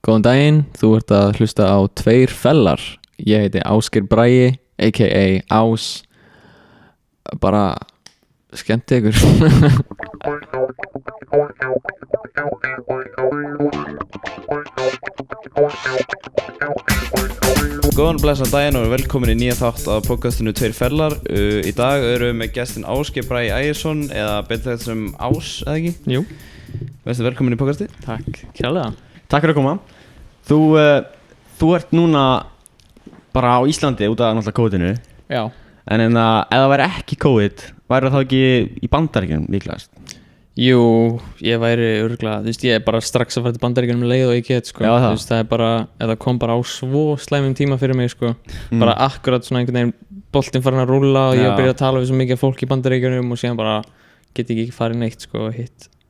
Góðan daginn, þú ert að hlusta á Tveir fellar. Ég heiti Ásgeir Bragi, a.k.a. Ás. Bara skemmti ykkur. Góðan blessa daginn og velkomin í nýja þátt af podcastinu Tveir fellar. Í dag erum við með gestin Ásgeir Bragi Ægisson, eða betur þetta sem Ás, eða ekki? Jú. Veistu, velkomin í podcasti. Takk, kærlega. Takk fyrir að koma. Þú ert núna bara á Íslandi út af náttúrulega COVID-inu. Já. En ef það væri ekki COVID, væri það ekki í Bandaríkjunum líklegast? Jú, ég væri örugglega, þú veist, ég er bara strax að fara til Bandaríkjunum leið og ég get, sko. Já, það. Þú veist, það er bara, eða kom bara á svo slæmum tíma fyrir mig, sko. Bara akkurat svona einhvern veginn boltinn farin að rúlla og ég byrja að tala við svo mikið fólk í Bandaríkjunum og síðan bara get ekki farið neitt, sko,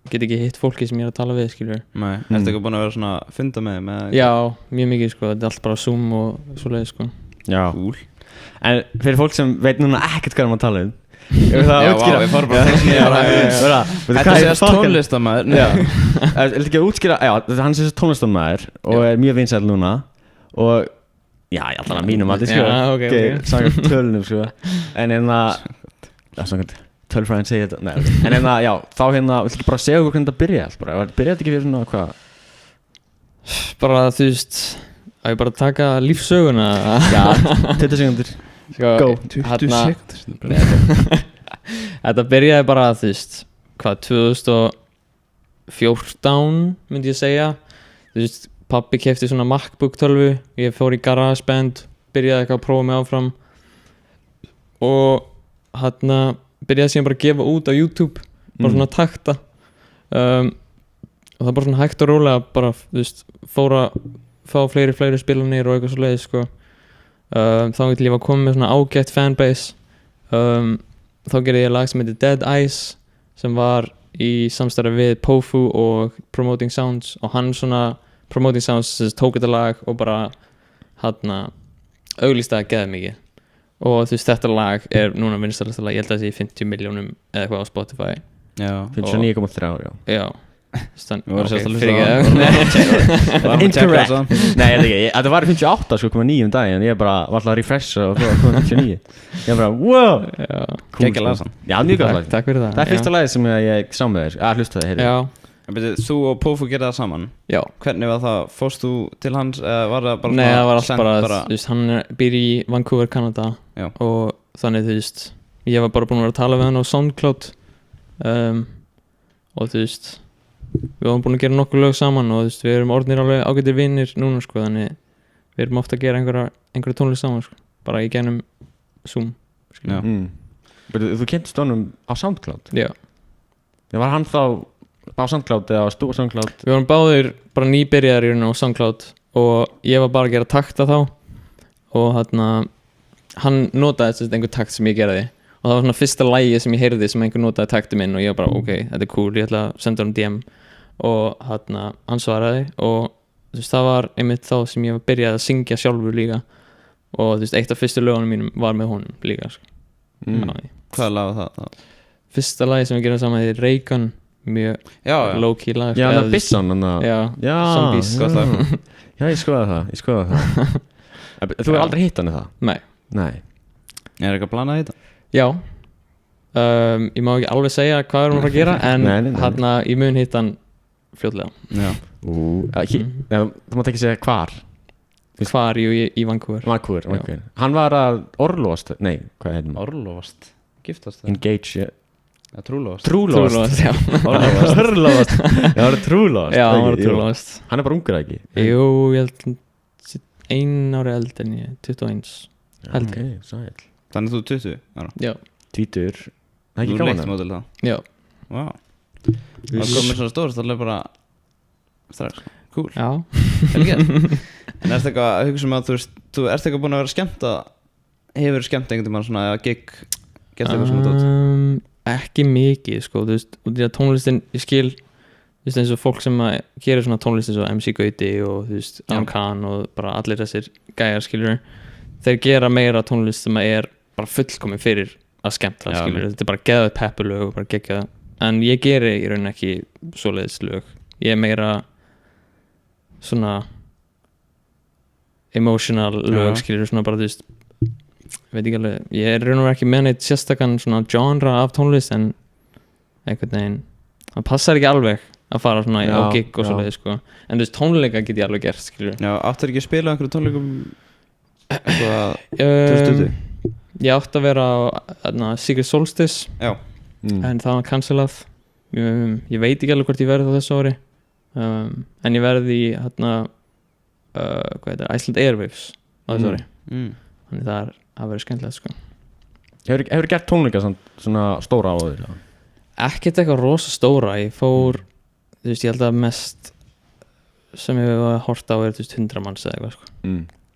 get ekki hitt fólki sem ég er að tala við, skilur. Nei, ertu ekki búin að vera svona að funda með þeim? Já, mjög mikið, sko, þetta er allt bara Zoom og svoleiðis, sko. Já. Cool. En fyrir fólk sem veit núna ekkert hvað að tala við Já, við fórum bara Þetta sést tónlistarmaður. Já, er ekki að útskýra, já, hann sést tónlistarmaður og er mjög vinsæll núna og já, ég allan að mínum að Já, ok. Samkvæmt tölunum, sko. En samkvæmt tölfræðin segir þetta, nei, en já, þá viltu ekki bara segja okkur hvernig þetta byrjaði allt bara, byrjaði þetta ekki fyrir svona hvað? Bara, þú veist, að ég bara taka lífssöguna. Já, 20 sekundur, go. 20 sekundur. Þetta byrjaði bara, þú veist, hvað, 2014 myndi ég segja. Þú veist, pabbi keypti svona MacBook 12, ég fór í GarageBand, byrjaði eitthvað að prófa mig áfram og byrjaði síðan bara að gefa út á YouTube, bara svona takta og það bara svona hægt og rólega bara, þú veist, fór að fá fleiri spilanir og eitthvað svo leiðis, sko. Þá til ég var komið með svona ágætt fanbase, þá gerði ég lag sem heitir Dead Eyes sem var í samstarfi við Pofu og Promoting Sounds og hann svona, Promoting Sounds tók þetta lag og bara auglýstaði geða mikið og þú veist, þetta lag er núna vinsælasta lag, ég held að það sé 50 milljónum eða eitthvað á Spotify. Já, 59,3 ár, já. Við vorum sérst að hlusta Incorrect. Nei, ég veit ekki, þetta var 58,9 daginn en ég bara var alltaf að refresha og það var 59. Ég bara, wow. Gekkja lag saman. Já, mjög gott lag. Takk fyrir það. Það er fyrsta lagið sem ég sá með þér, að hlusta þér. Já. Þú og Pofu gerði það saman? Já. Hvernig var það? Fórst þú til hans eða var það bara? Nei, það var allt bara, þú veist, hann býr í Vancouver, Canada. Já. Og þannig, þú veist, ég var bara búinn að vera að tala við hann á SoundCloud og þú veist, við varum búin að gera nokkuð lög saman og þú veist, við erum orðnir alveg ágætir vinnir núna, sko, þannig við erum ofta að gera einhverja tónlist saman, sko, bara í gennum Zoom, Já. Þú kynntist honum á SoundCloud? Já. Var hann þá á SoundCloud eða á SoundCloud? Við vorum báðir bara nýbyrjaðir í raun á SoundCloud og ég var bara að gera takta þá og hann notaði þessi einhver takt sem ég geraði og það var svona fyrsta lagi sem ég heyrði sem einhver notaði takti minn og ég var bara, ok, þetta er cool, ég ætla að senda hann DM og hann svaraði og þú veist, það var einmitt þá sem ég var byrjað að syngja sjálfur líka og þú veist, eitt af fyrstu lögunum mínum var með honum líka, sko. Hvað lag var það? Fyrsta lagi sem við gerum saman er Reykján, mjög low-key lag. Já, það Bisson. Já, Zombies. Gott lag. Já, ég skoðaði það. Þú hefur aldrei hitt hann í það? Nei. Er eitthvað planað í þetta? Já, ég má ekki alveg segja hvað hún var að gera en ég mun hitta hann fljótlega. Já. Þú mátt ekki segja hvar? Hvar, í Vancouver. Vancouver. Hann var að orlofast, nei, hvað heitir hann? Orlofast? Giftast það? Engage, ja, trúlofast. Trúlofast, já. Orlofast. Já, það var trúlofast. Já, hann var trúlofast. Hann er bara ungur, ekki? Jú, ég held 1 ári eldri en ég, 21 held ég. Sæl. Þannig þú 20 ára? Já. Tvítur. Það er ekki gaman. Þú leikt mótil það? Já. Vá. Það komið svona stórt, það er bara strax. Cool. Já. En ertu eitthvað að hugsa um að þú ert eitthvað búin að vera skemmt að hefur skemmt einhvern tímann svona eða gig gert eitthvað svona dót? Ekki mikið, sko, þú veist, og því að tónlistin ég skil, þú veist, eins og fólk sem að gera svona tónlist eins og MC Gauti og þú veist, Khan og bara allir þessir gæjar, skilur, þeir gera meira tónlist sem að er bara fullkomin fyrir að skemmta, skilur, þetta er bara geðað peppulög og bara geggjað, en ég geri í raun ekki svoleiðis lög, ég er meira svona emotional lög, skilur svona bara, þú veist veit ekki alveg, ég er raun og ekki með neitt sérstakann svona genre af tónlist en einhvern veginn það passar ekki alveg að fara svona á gig og svoleiðis sko, en þú veist tónleika get ég alveg gert, skilur. Já, áttu ekki að spila einhverju tónleikum eitthvað 2020? Ég átti að vera á Secret Solstice en það var cancelað. Ég veit ekki alveg hvort ég verði á þessu ári, en ég verði í hvað heitir, Iceland Airwaves á þessu ári. Þannig það verður skemmtilegt sko. Hefur gert tónleika svona stóra á þér? Ekkert eitthvað rosa stóra. Ég fór, þú veist, ég held að mest sem ég hef hort á er 100 manns eða eitthvað sko.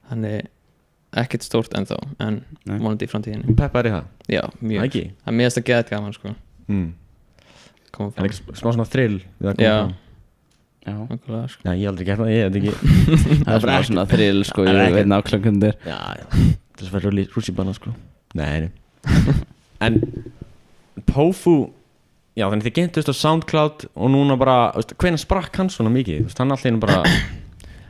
Þannig ekkert stórt ennþá, en vonandi í framtíðinni. Peppar í það? Já, mjög. Það er mest að geða gaman sko. En ekki smá svona þrill? Já. Sko. Já, ég aldrei gert það, ég veit ekki. Það er bara svona þrill sko, ég veit nákvæmlega kundir. Já, þess að verður rússibanna sko. Nei. En Pófu, já þannig þið gentust á SoundCloud og núna bara, hvenær sprakk hann svona mikið? Hann alltaf einu bara...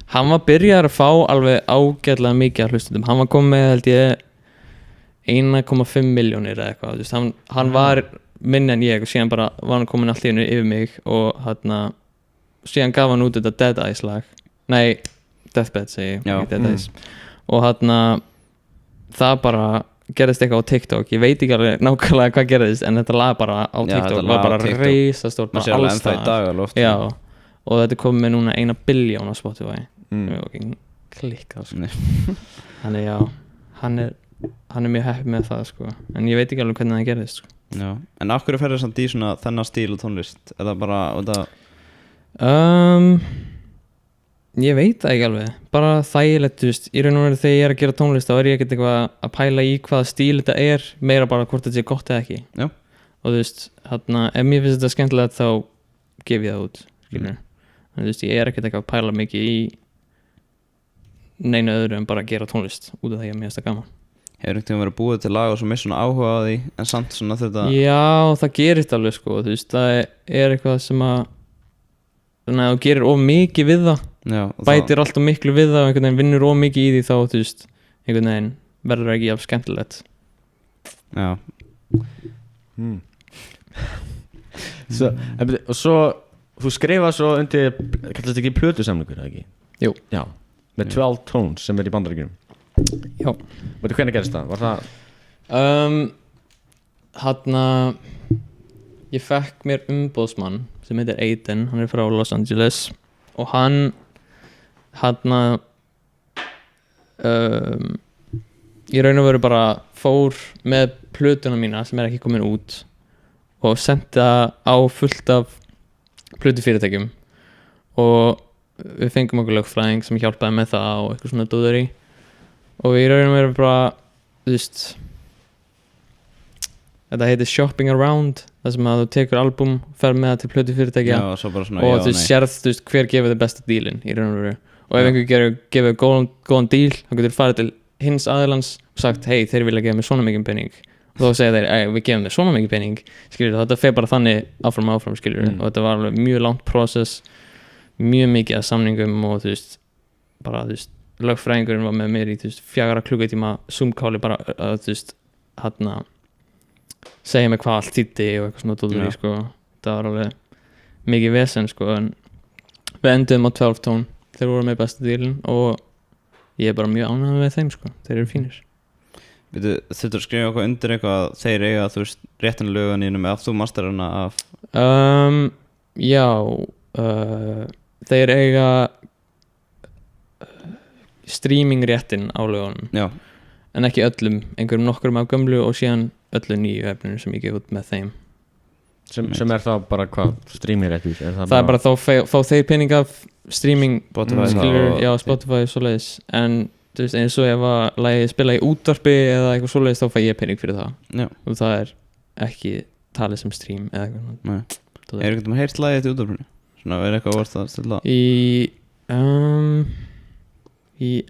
Hann var byrjar að fá alveg ágætlega mikið af hlustundum. Hann var komið með, held ég, 1,5 milljónir eða eitthvað. Hann var minni en ég og síðan bara var hann komin allt í einu yfir mig og síðan gaf hann út þetta Dead Eyes lag. Nei, Deathbed segi ég, ekki Dead Eyes. Og það bara gerðist eitthvað á TikTok. Ég veit ekki alveg nákvæmlega hvað gerðist, en þetta lag bara á TikTok var bara reisastórt, bara alls staðar. Já, og þetta kom með núna 1 billjón á Spotify. Klikkað sko. Þannig já, hann er mjög happy með það sko, en ég veit ekki alveg hvernig það gerðist sko. Já, en af hverju ferður samt í svona þennan stíl og tónlist? Er það bara ég veit það ekki alveg, bara þægilegt, þú veist, í raun og veru þegar ég er að gera tónlist þá er ég ekkert eitthvað að pæla í hvaða stíl þetta er, meira bara hvort þetta sé gott eða ekki. Já. Og þú veist, ef mér finnst þetta skemmtilegt þá gef ég það út, skilur. En þú veist, ég er ekkert eitthvað að pæla mikið í neinu öðru en bara að gera tónlist út af því að mér finnst það gaman. Hefur einhvern veginn verið búið til lag og svo mist svona áhuga á því, en samt svona þetta... Já, það gerist alveg sko, þú veist, það er eitthvað sem að þannig að þú gerir of mikið við það. Já, bætir alltaf miklu við það og einhvern veginn vinnur of mikið í því þá, þú veist, einhvern veginn verður ekki af skemmtilegt. Já. Og svo, þú skrifað svo undir, kallast þetta ekki plötusamningur, eða ekki? Jú. Já, með 12 Tones sem er í Bandaríkjunum. Já. Veitu hvernig gerist það? Var það? Ég fekk mér umboðsmann sem heitir Aiden, hann er frá Los Angeles og hann í raun og veru bara fór með plötuna mína sem er ekki komin út og sendi það á fullt af plötufyrirtækjum og við fengum okkur lögfræðing sem hjálpaði með það og eitthvað svona dóðari og í raun og veru bara, þú veist, þetta heitir shopping around, það sem að þú tekur album, fer með það til plötufyrirtækja og þú sérð, þú veist, hver gefur þið besta dílinn í raun og veru og ef einhver gefur góðan díl, þá getur farið til hins aðilans og sagt, hei, þeir vilja gefa mér svona mikið pening og þá segja þeir, við gefum þér svona mikið pening, skilur, þetta fer bara þannig áfram, skilur, og þetta var alveg mjög langt process, mjög mikið af samningum og þú veist, bara, þú veist, lögfræðingurinn var með mér í, þú veist, 4 klukkutíma Zoom-káli bara, þú veist, segja mig hvað allt þýddi og eitthvað svona dóttur í, sko, það var alveg mikið vesen, sko, en við endum á 12 Tone, þeir voru með besta dílinn og ég er bara mjög ánægður með þeim, sko, þeir eru fínir. Þurftu að skrifa eitthvað undir eitthvað þeir eiga, þú veist, réttinu lögunínum eða þú masterana af? Já, þeir eiga streaming réttin á lögunum. Já. En ekki öllum, einhverjum nokkrum af gömlu og síðan öllu nýju efninu sem ég gef út með þeim. Sem er það bara hvað streaming réttur? Það er bara þá fá þeir pening af streaming Spotify svoleiðis, en þú veist, eins og ef að lagið spila í útvarpi eða eitthvað svoleiðis, þá fæ ég pening fyrir það. Já. Og það er ekki talið sem stream eða eitthvað. Nei. Er eitthvað með heyrt lagið til útvarpinu? Svona, er eitthvað orð að stilla?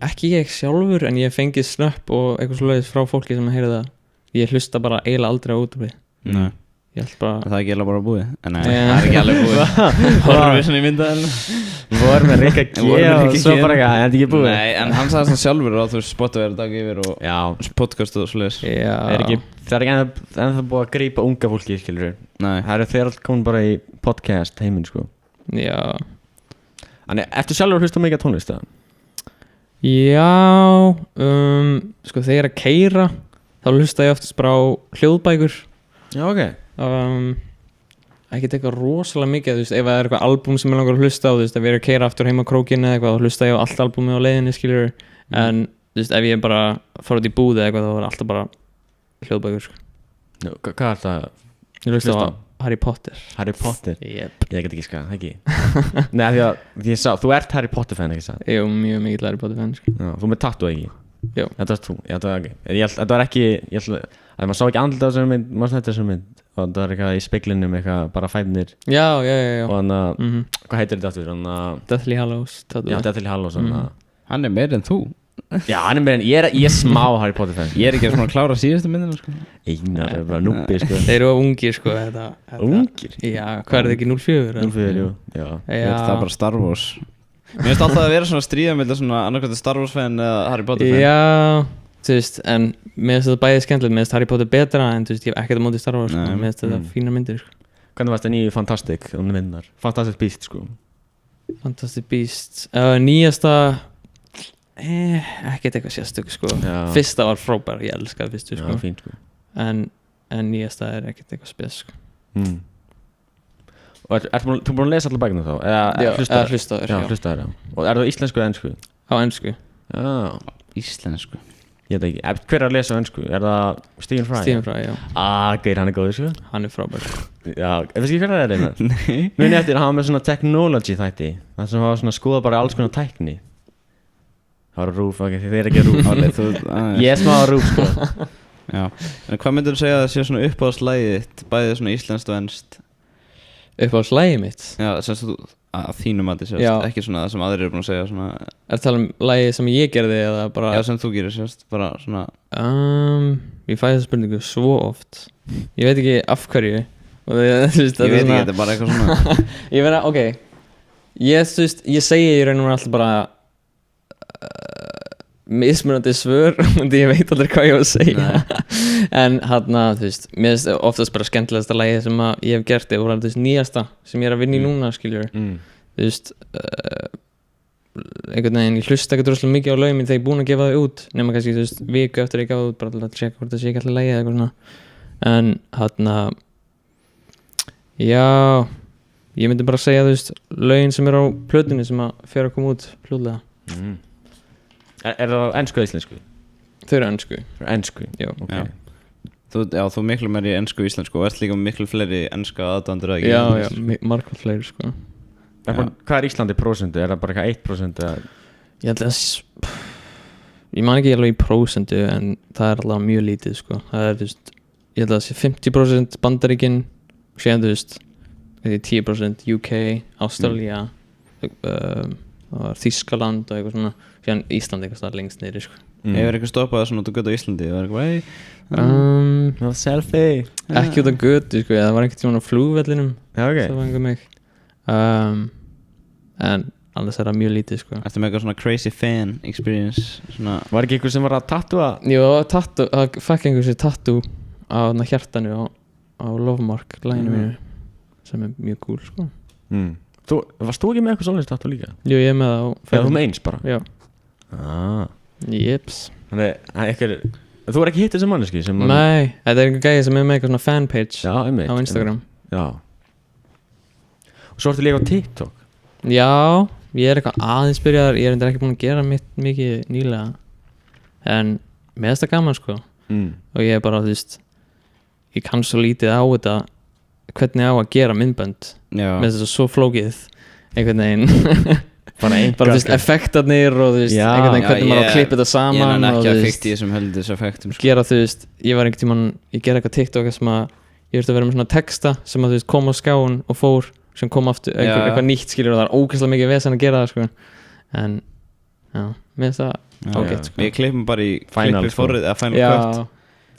Ekki ég sjálfur, en ég fengið snöpp og eitthvað svoleiðis frá fólki sem heyri það. Ég hlusta bara eiginlega aldrei á útvarpi. Nei. Ég held bara... Það er ekki eiginlega bara búið? Nei, það er ekki alveg búið. Horfum við svona í myndaðinu? voru með Rikka G Voru með og Rikka svo G. bara eitthvað, þetta ekki búið. Nei, en hann sagði það sjálfur og þú spotta verið dag yfir og Já, podcast og svoleiðis. Já, það er ekki ennþá búið að grípa unga fólki, skilur. Nei. Það eru þeir alltaf komin bara í podcast heiminn, sko. já. Þannig, eftir sjálfur að hlusta mikið á tónlist, það? Já, sko þegar ég er að keyra þá hlusta ég oftast bara á hljóðbækur. Já, ok. Ekkert eitthvað rosalega mikið, þú veist, ef það er eitthvað albúm sem ég langar að hlusta á, þú veist, ef ég er að keyra aftur heim á krókinu eða eitthvað, þá hlusta ég á allt albúmið á leiðinni, skiljur. En, þú veist, ef ég bara fara út í búð eða eitthvað, þá er alltaf bara hljóðbækur, sko. Já, hvað er það? Ég hlusta Hlusta á Harry Potter. Harry Potter? Jep. Ég get ekki skað, ekki? Nei, því að ég sá, þú ert Harry Potter fan, ekki það? Ég er mjög mikill Harry Potter fan, sko. Já, þú með tattoo, ekki? Jú. Þetta varst þú, já, þetta var ekki. Þetta var ekki, að maður sá ekki andlita á þessari mynd, maður snætti þessari mynd og það var eitthvað í speglinum, eitthvað bara fæfnir Já. og hann að, hvað heitir þetta aftur? Hann að, Deathly Hallows. já, Deathly Hallows, hann að Hann er meir en þú. Já, hann er meira en, ég er smá Harry Potter fan. Ég er ekki svona að klára síðustu myndina, sko. Einar, það er bara núbbi, sko. Þeir eru ungir, sko, þetta. Ungir? Já, hvað er það ekki 04? 04, jú, já. Það er bara Star Wars. Mér finnst alltaf að vera svona stríða með svona annarkvæmt Star Wars fan eða Harry Potter fan. Já, þú veist, en mér finnst þetta bæðið skemmtilegt, mér finnst Harry Potter betra en þú veist, ég hef ekkert á móti Star Wars, sko, mér finnst þetta fínar myndir, sko. Hvernig varst það nýju Fantastic, myndinar? Fantastic Beast, sko. Fantastic Beasts, nýjasta, ekkert eitthvað sérstök, sko. Já. Fyrsta var frábær, ég elskaði fyrstu, sko. Já, fínt, sko. En nýjasta er ekkert eitthvað spes, sko. Og þú búin að lesa allar bækina þá? Já, hlustaður? já. Hlustaður, já. Og er það íslensku eða ensku? Á ensku. Já. Íslensku. Ég veit ekki, hver er að lesa á ensku? Er það Stephen Fry? Stephen Fry, já. Geir, hann er góður, sko. Hann er frábær. Já, veist ekki hver það er einhver? Nei. Muni eftir að hafa með svona technology þætti. Það sem hafa svona skoða bara alls konar tækni. Það var rúf, ok, þið er ekki rúf. Ég er smá rúf, sko. Já. En hvað myndir þú segja að það sé svona uppáhaldslægið þitt, bæðið svona íslenskt og enskt? Uppáhaldslægið mitt? Já, semst þú að þínum að þið sést, ekki svona það sem aðrir eru búin að segja svona. Er það tala um lagið sem ég gerði eða bara? Já, sem þú gerir sést, bara svona. Ég fæ þessa spurningu svo oft. Ég veit ekki af hverju. Ég veit ekki, þetta er bara eitthvað svona. Ég meina, ok. Ég segi í raun og alltaf bara mismunandi svör og ég veit aldrei hvað ég var að segja. En hérna, þú veist, mér finnst oftast bara skemmtilegasta lagið sem ég hef gert og það er nýjasta sem ég er að vinna í núna, skiljur. Þú veist, einhvern veginn, ég hlusta ekkert rosalega mikið á lögin mín þegar ég er búinn að gefa það út nema kannski, þú veist, viku eftir að ég gaf það út bara til að tjekka hvort það sé ekki alltaf lagið eða eitthvað svona. En hérna, já, ég myndi bara segja, þú veist, lögin sem er á plötunni sem að fer að koma út fljótlega. Er það ensku eða íslensku? Þau eru ensku. Ensku? Já. Okay. Þú miklu meiri ensku og íslensku og ert líka miklu fleiri enska aðdándur að ekki? Já, margfald fleiri, sko. Hvað er Íslandi í prósentu? Er það bara eitthvað 1%? Ég held að ég man ekki alveg í prósentu en það er alveg mjög lítið, sko. Það er, þú veist, ég held að það sé 50% Bandaríkin og síðan, þú veist, 10% UK, Ástralía, Þýskaland og eitthvað svona, síðan Ísland eitthvað staðar lengst niðri, sko. Hefur eitthvað stoppað svona út á götu á Íslandi? Það er eitthvað, selfie. Ekki út á götu, sko, það var einhvern tímann á flugvellinum. Já, ok. Það var einhver mig. En annars er það mjög lítið, sko. Ertu með eitthvað svona crazy fan experience? Svona... Var ekki einhver sem var að tattúa? Jú, það fekk einhver sér tattoo á hjartanu á Lovemark læginu mínu sem er mjög cool, sko. Varst þú ekki með eitthvað svoleiðis tattoo líka? Jú, ég er með það á Já, þú með eins bara? Já. Jeps. Þannig, þú er ekki hitt þessi manneski sem Nei, þetta er einhver gæði sem er með eitthvað svona fanpage á Instagram. Já. Og svo ertu líka á TikTok? Já, ég er eitthvað aðeins byrjaðar, ég er ekki búin að gera mikið nýlega en með þetta gaman, sko. Og ég er bara, þú veist, ég kann svo lítið á þetta hvernig á að gera myndbönd með þess að svo flókið einhvern veginn bara þú veist, effektarnir og þú veist, einhvern veginn hvernig maður á að klippa þetta saman ég er ekki að að fikta í þessum höldis effektum, sko. Gera, þú veist, ég var einhvern tímann ég gera eitthvað TikTok sem að ég þurfti að vera með svona texta sem að þú veist kom á skjáin og fór sem kom aftur eitthvað nýtt, skilur, og það er ógeðslega mikið vesen að gera það, sko. En já, mér finnst það ágætt, sko. Við klippum bara í klippið forrið eða Final Cut.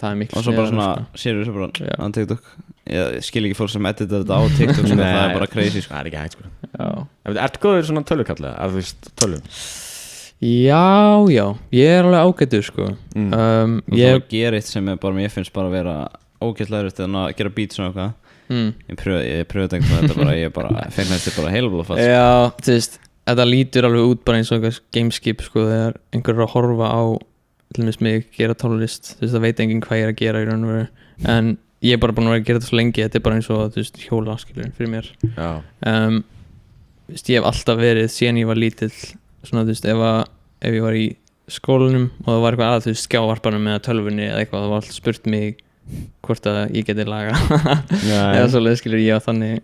það er miklu Og svo bara sniðugra, svona sérur svo bara Já. á TikTok Ég skil ekki fólk sem editar þetta á TikTok sko, það er bara crazy sko. Það er ekki hægt sko Já. Ertu góður svona tölvukallega? Er þú veist tölvum? Já, ég er alveg ágætur sko Og ég, það gerir eitt sem er bara mér finnst bara að vera ógætlega erfitt en að gera beats og eitthvað Ég pröfi að tenka þetta bara ég bara fengið þetta bara heilblóðfall Já, þú veist, þetta lítur alveg út bara eins og eitthvað gameskip sko þegar einhver er að horfa á til dæmis mig gera tónlist, þú veist, það veit enginn hvað ég er að gera í raun og veru en ég er bara búin að vera að gera þetta svo lengi, þetta er bara eins og, þú veist, hjóla skilur fyrir mér Já þú veist, ég hef alltaf verið síðan ég var lítill svona, þú veist, ef ég var í skólanum og það var eitthvað að, þú veist, skjávarpanum eða tölvunni eða eitthvað, það var alltaf spurt mig hvort að ég geti laga eða svoleið skilur ég á þannig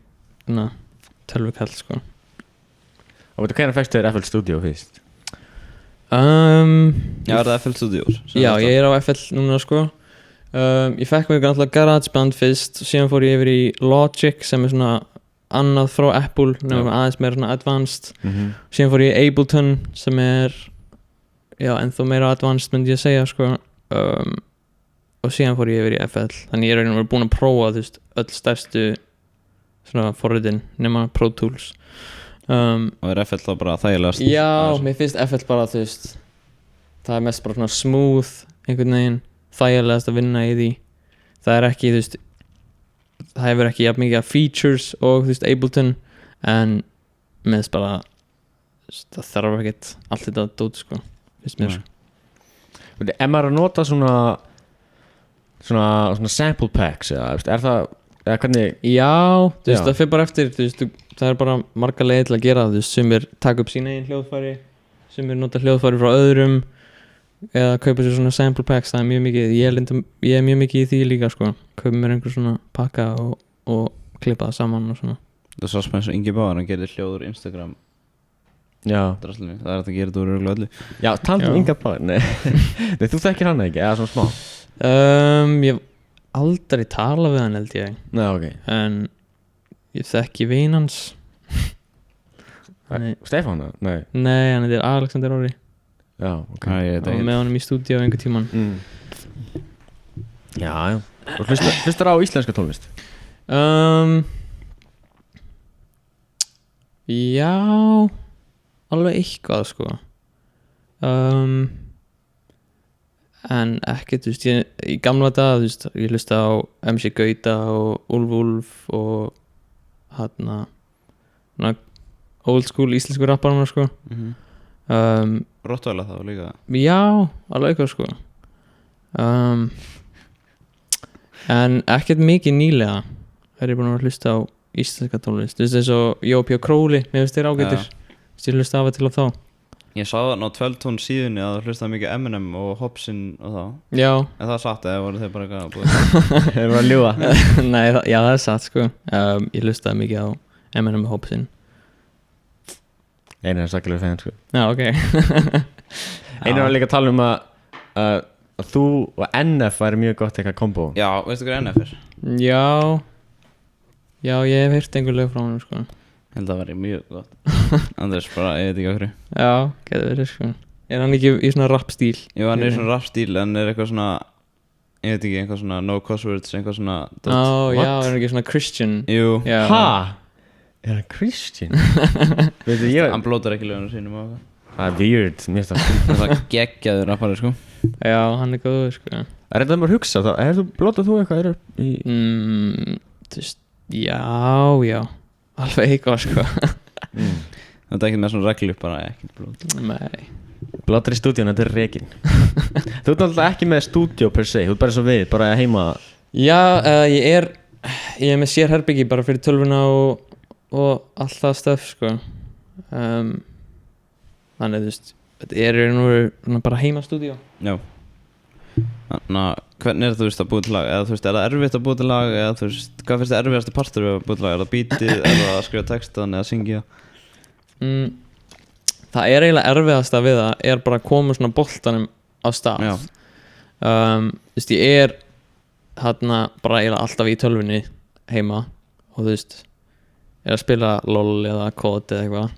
tölvukall sko Og veitu hvernig fækstu þér FL Studio fyrst? Já, er það FL Studios? Já, ég er á FL núna sko ég fekk mig náttúrulega GarageBand fyrst og síðan fór ég yfir í Logic sem er svona annað frá Apple nefnum aðeins meira svona advanced síðan fór ég í Ableton sem er ennþá meira advanced myndi ég segja sko og síðan fór ég yfir í FL þannig ég er einhvern veginn búin að prófa þú veist öll stærstu svona forritin nema Pro Tools Og er FL þá bara þægilegast? Já, mér finnst FL bara þú veist það er mest bara svona smooth einhvern veginn þægilegast að vinna í því það er ekki þú veist það hefur ekki jafn mikið features og þú veist Ableton en mér finnst bara það þarf ekkert allt þetta dót sko finnst mér sko Ef maður að nota svona sample packs eða það eða hvernig Já, þú veist Já. það fyrir bara eftir þú veist það er bara marga leiðir til að gera þú veist sumir taka upp sín eigin hljóðfæri sumir nota hljóðfæri frá öðrum eða kaupa sér svona sample packs það er mjög mikið ég er mjög mikið í því líka sko kaupa mér einhver svona pakka og klippa það saman og svona Það er svo spennst og Ingi Báðar, hann gerir hljóður Instagram Já draslinu, það er hægt að gera þetta úr örugglega öllu Já, tala Já. Inga Báðar Nei, þú þekkir hann ekki, eða svona smá ég hef aldrei talað við hann held ég Nei, ok en ég þekki vin hans Nei. Stefán? Nei Nei, hann heitir Alexander Orri Já, ok Æ, ég veit og ekki með honum í stúdíu einhver tíman Já, já Og hlustar á íslenska tónlist? Já alveg eitthvað sko en ekki þú veist í gamla dag þú veist ég hlusta á MC Gauta og Úlf og hérna old school íslensku rapparana sko Rottvæla þá líka já alveg eitthvað sko en ekkert mikið nýlega er ég búin að hlusta á íslenska tónlist þú veist eins og Jópi og Króli mér finnst þér ágættir ég hlusta af og til á þá Ég sá það á 12 tón síðunni að þú hlustaði mikið Eminem og Hopsin og þá já En það er satt eða voru þeir bara eitthvað búið Þeir eru að ljúga nei já það er satt sko ég hlustaði mikið á Eminem og Hopsin Einar er sakkilega fenn sko já ok Einar var líka að tala um að þú og NF væri mjög gott eitthvað kombo Já, veistu hvað NF er? já ég hef heyrt einhver lög frá hann sko Ég held að það væri mjög gott Andrés bara, ég veit ekki okkur já getur verið sko er hann ekki í svona rap stíl Jú, hann er í svona rap stíl en er eitthvað svona Ég veit ekki, eitthvað svona no cuss words eitthvað svona já What? er hann ekki svona Christian Jú, já Ha? Er hann Christian? Veitu, hann blótar ekki lögunum sínum og eitthvað Það er weird, mér finnst það Það er geggjaður rappari sko já hann er góður sko Er þetta bara að hugsa þá? Blótað þú eitthvað þú þú veist já alveg eitthvað sko Það er ekki með svona reglu bara ekki blót nei Blótar í stúdíun, þetta er rekin Þú ert alltaf ekki með stúdíu per se Þú ert bara svo við, bara heima já ég er með sérherbyggi bara fyrir tölvuna og allt það stöf sko þannig þú veist þetta er nú bara heimastúdíu Já Þannig að hvernig er þú veist að búið til lag eða þú veist, er það erfitt að búið til lag eða þú veist, hvað finnst þið erfiðasti partur við að búið til lag er það beatið, er það að skrifa textan eða syngja það er eiginlega erfiðasta við það er bara að koma svona boltanum á stað Já. þú veist, ég er hérna bara eiginlega alltaf í tölvunni heima og þú veist er að spila LOL eða COD eða eitthvað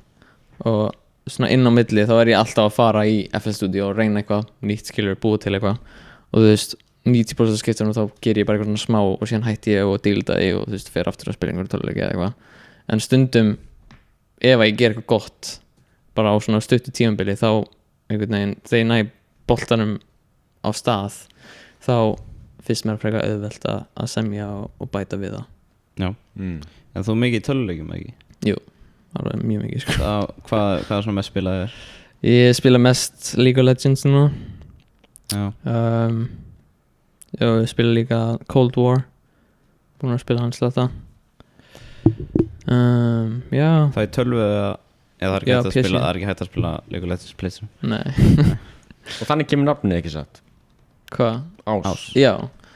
og svona inn á milli þá er ég alltaf að fara í FL Studio og reyna eitthvað nýtt skilur búið til eitthvað og þú veist 90% af skiptunum þá ger ég bara eitthvað svona smá og síðan hætti ég og díldaði og þú veist, fer aftur að spila einhverju töluleiki eða eitthvað en stundum ef að ég ger eitthvað gott bara á svona stuttu tímabili þá einhvern veginn, þegar ég næ boltanum á stað þá finnst mér frekar auðvelt að semja og bæta við það. Já, en þú mikið í töluleikjum ekki? Jú, alveg mjög mikið sko. Hvað er svona mest spilað þér? Ég spila mest League of Legends núna. Já. Ég spila líka Cold War, búin að spila hans þetta. Já. Það er tölvu eða það er ekki hægt að PC. spila, það er ekki hægt að spila League of Legends PlayStation. Nei. Og þannig kemur nafnið ekki satt? Hvað? Ás. Já,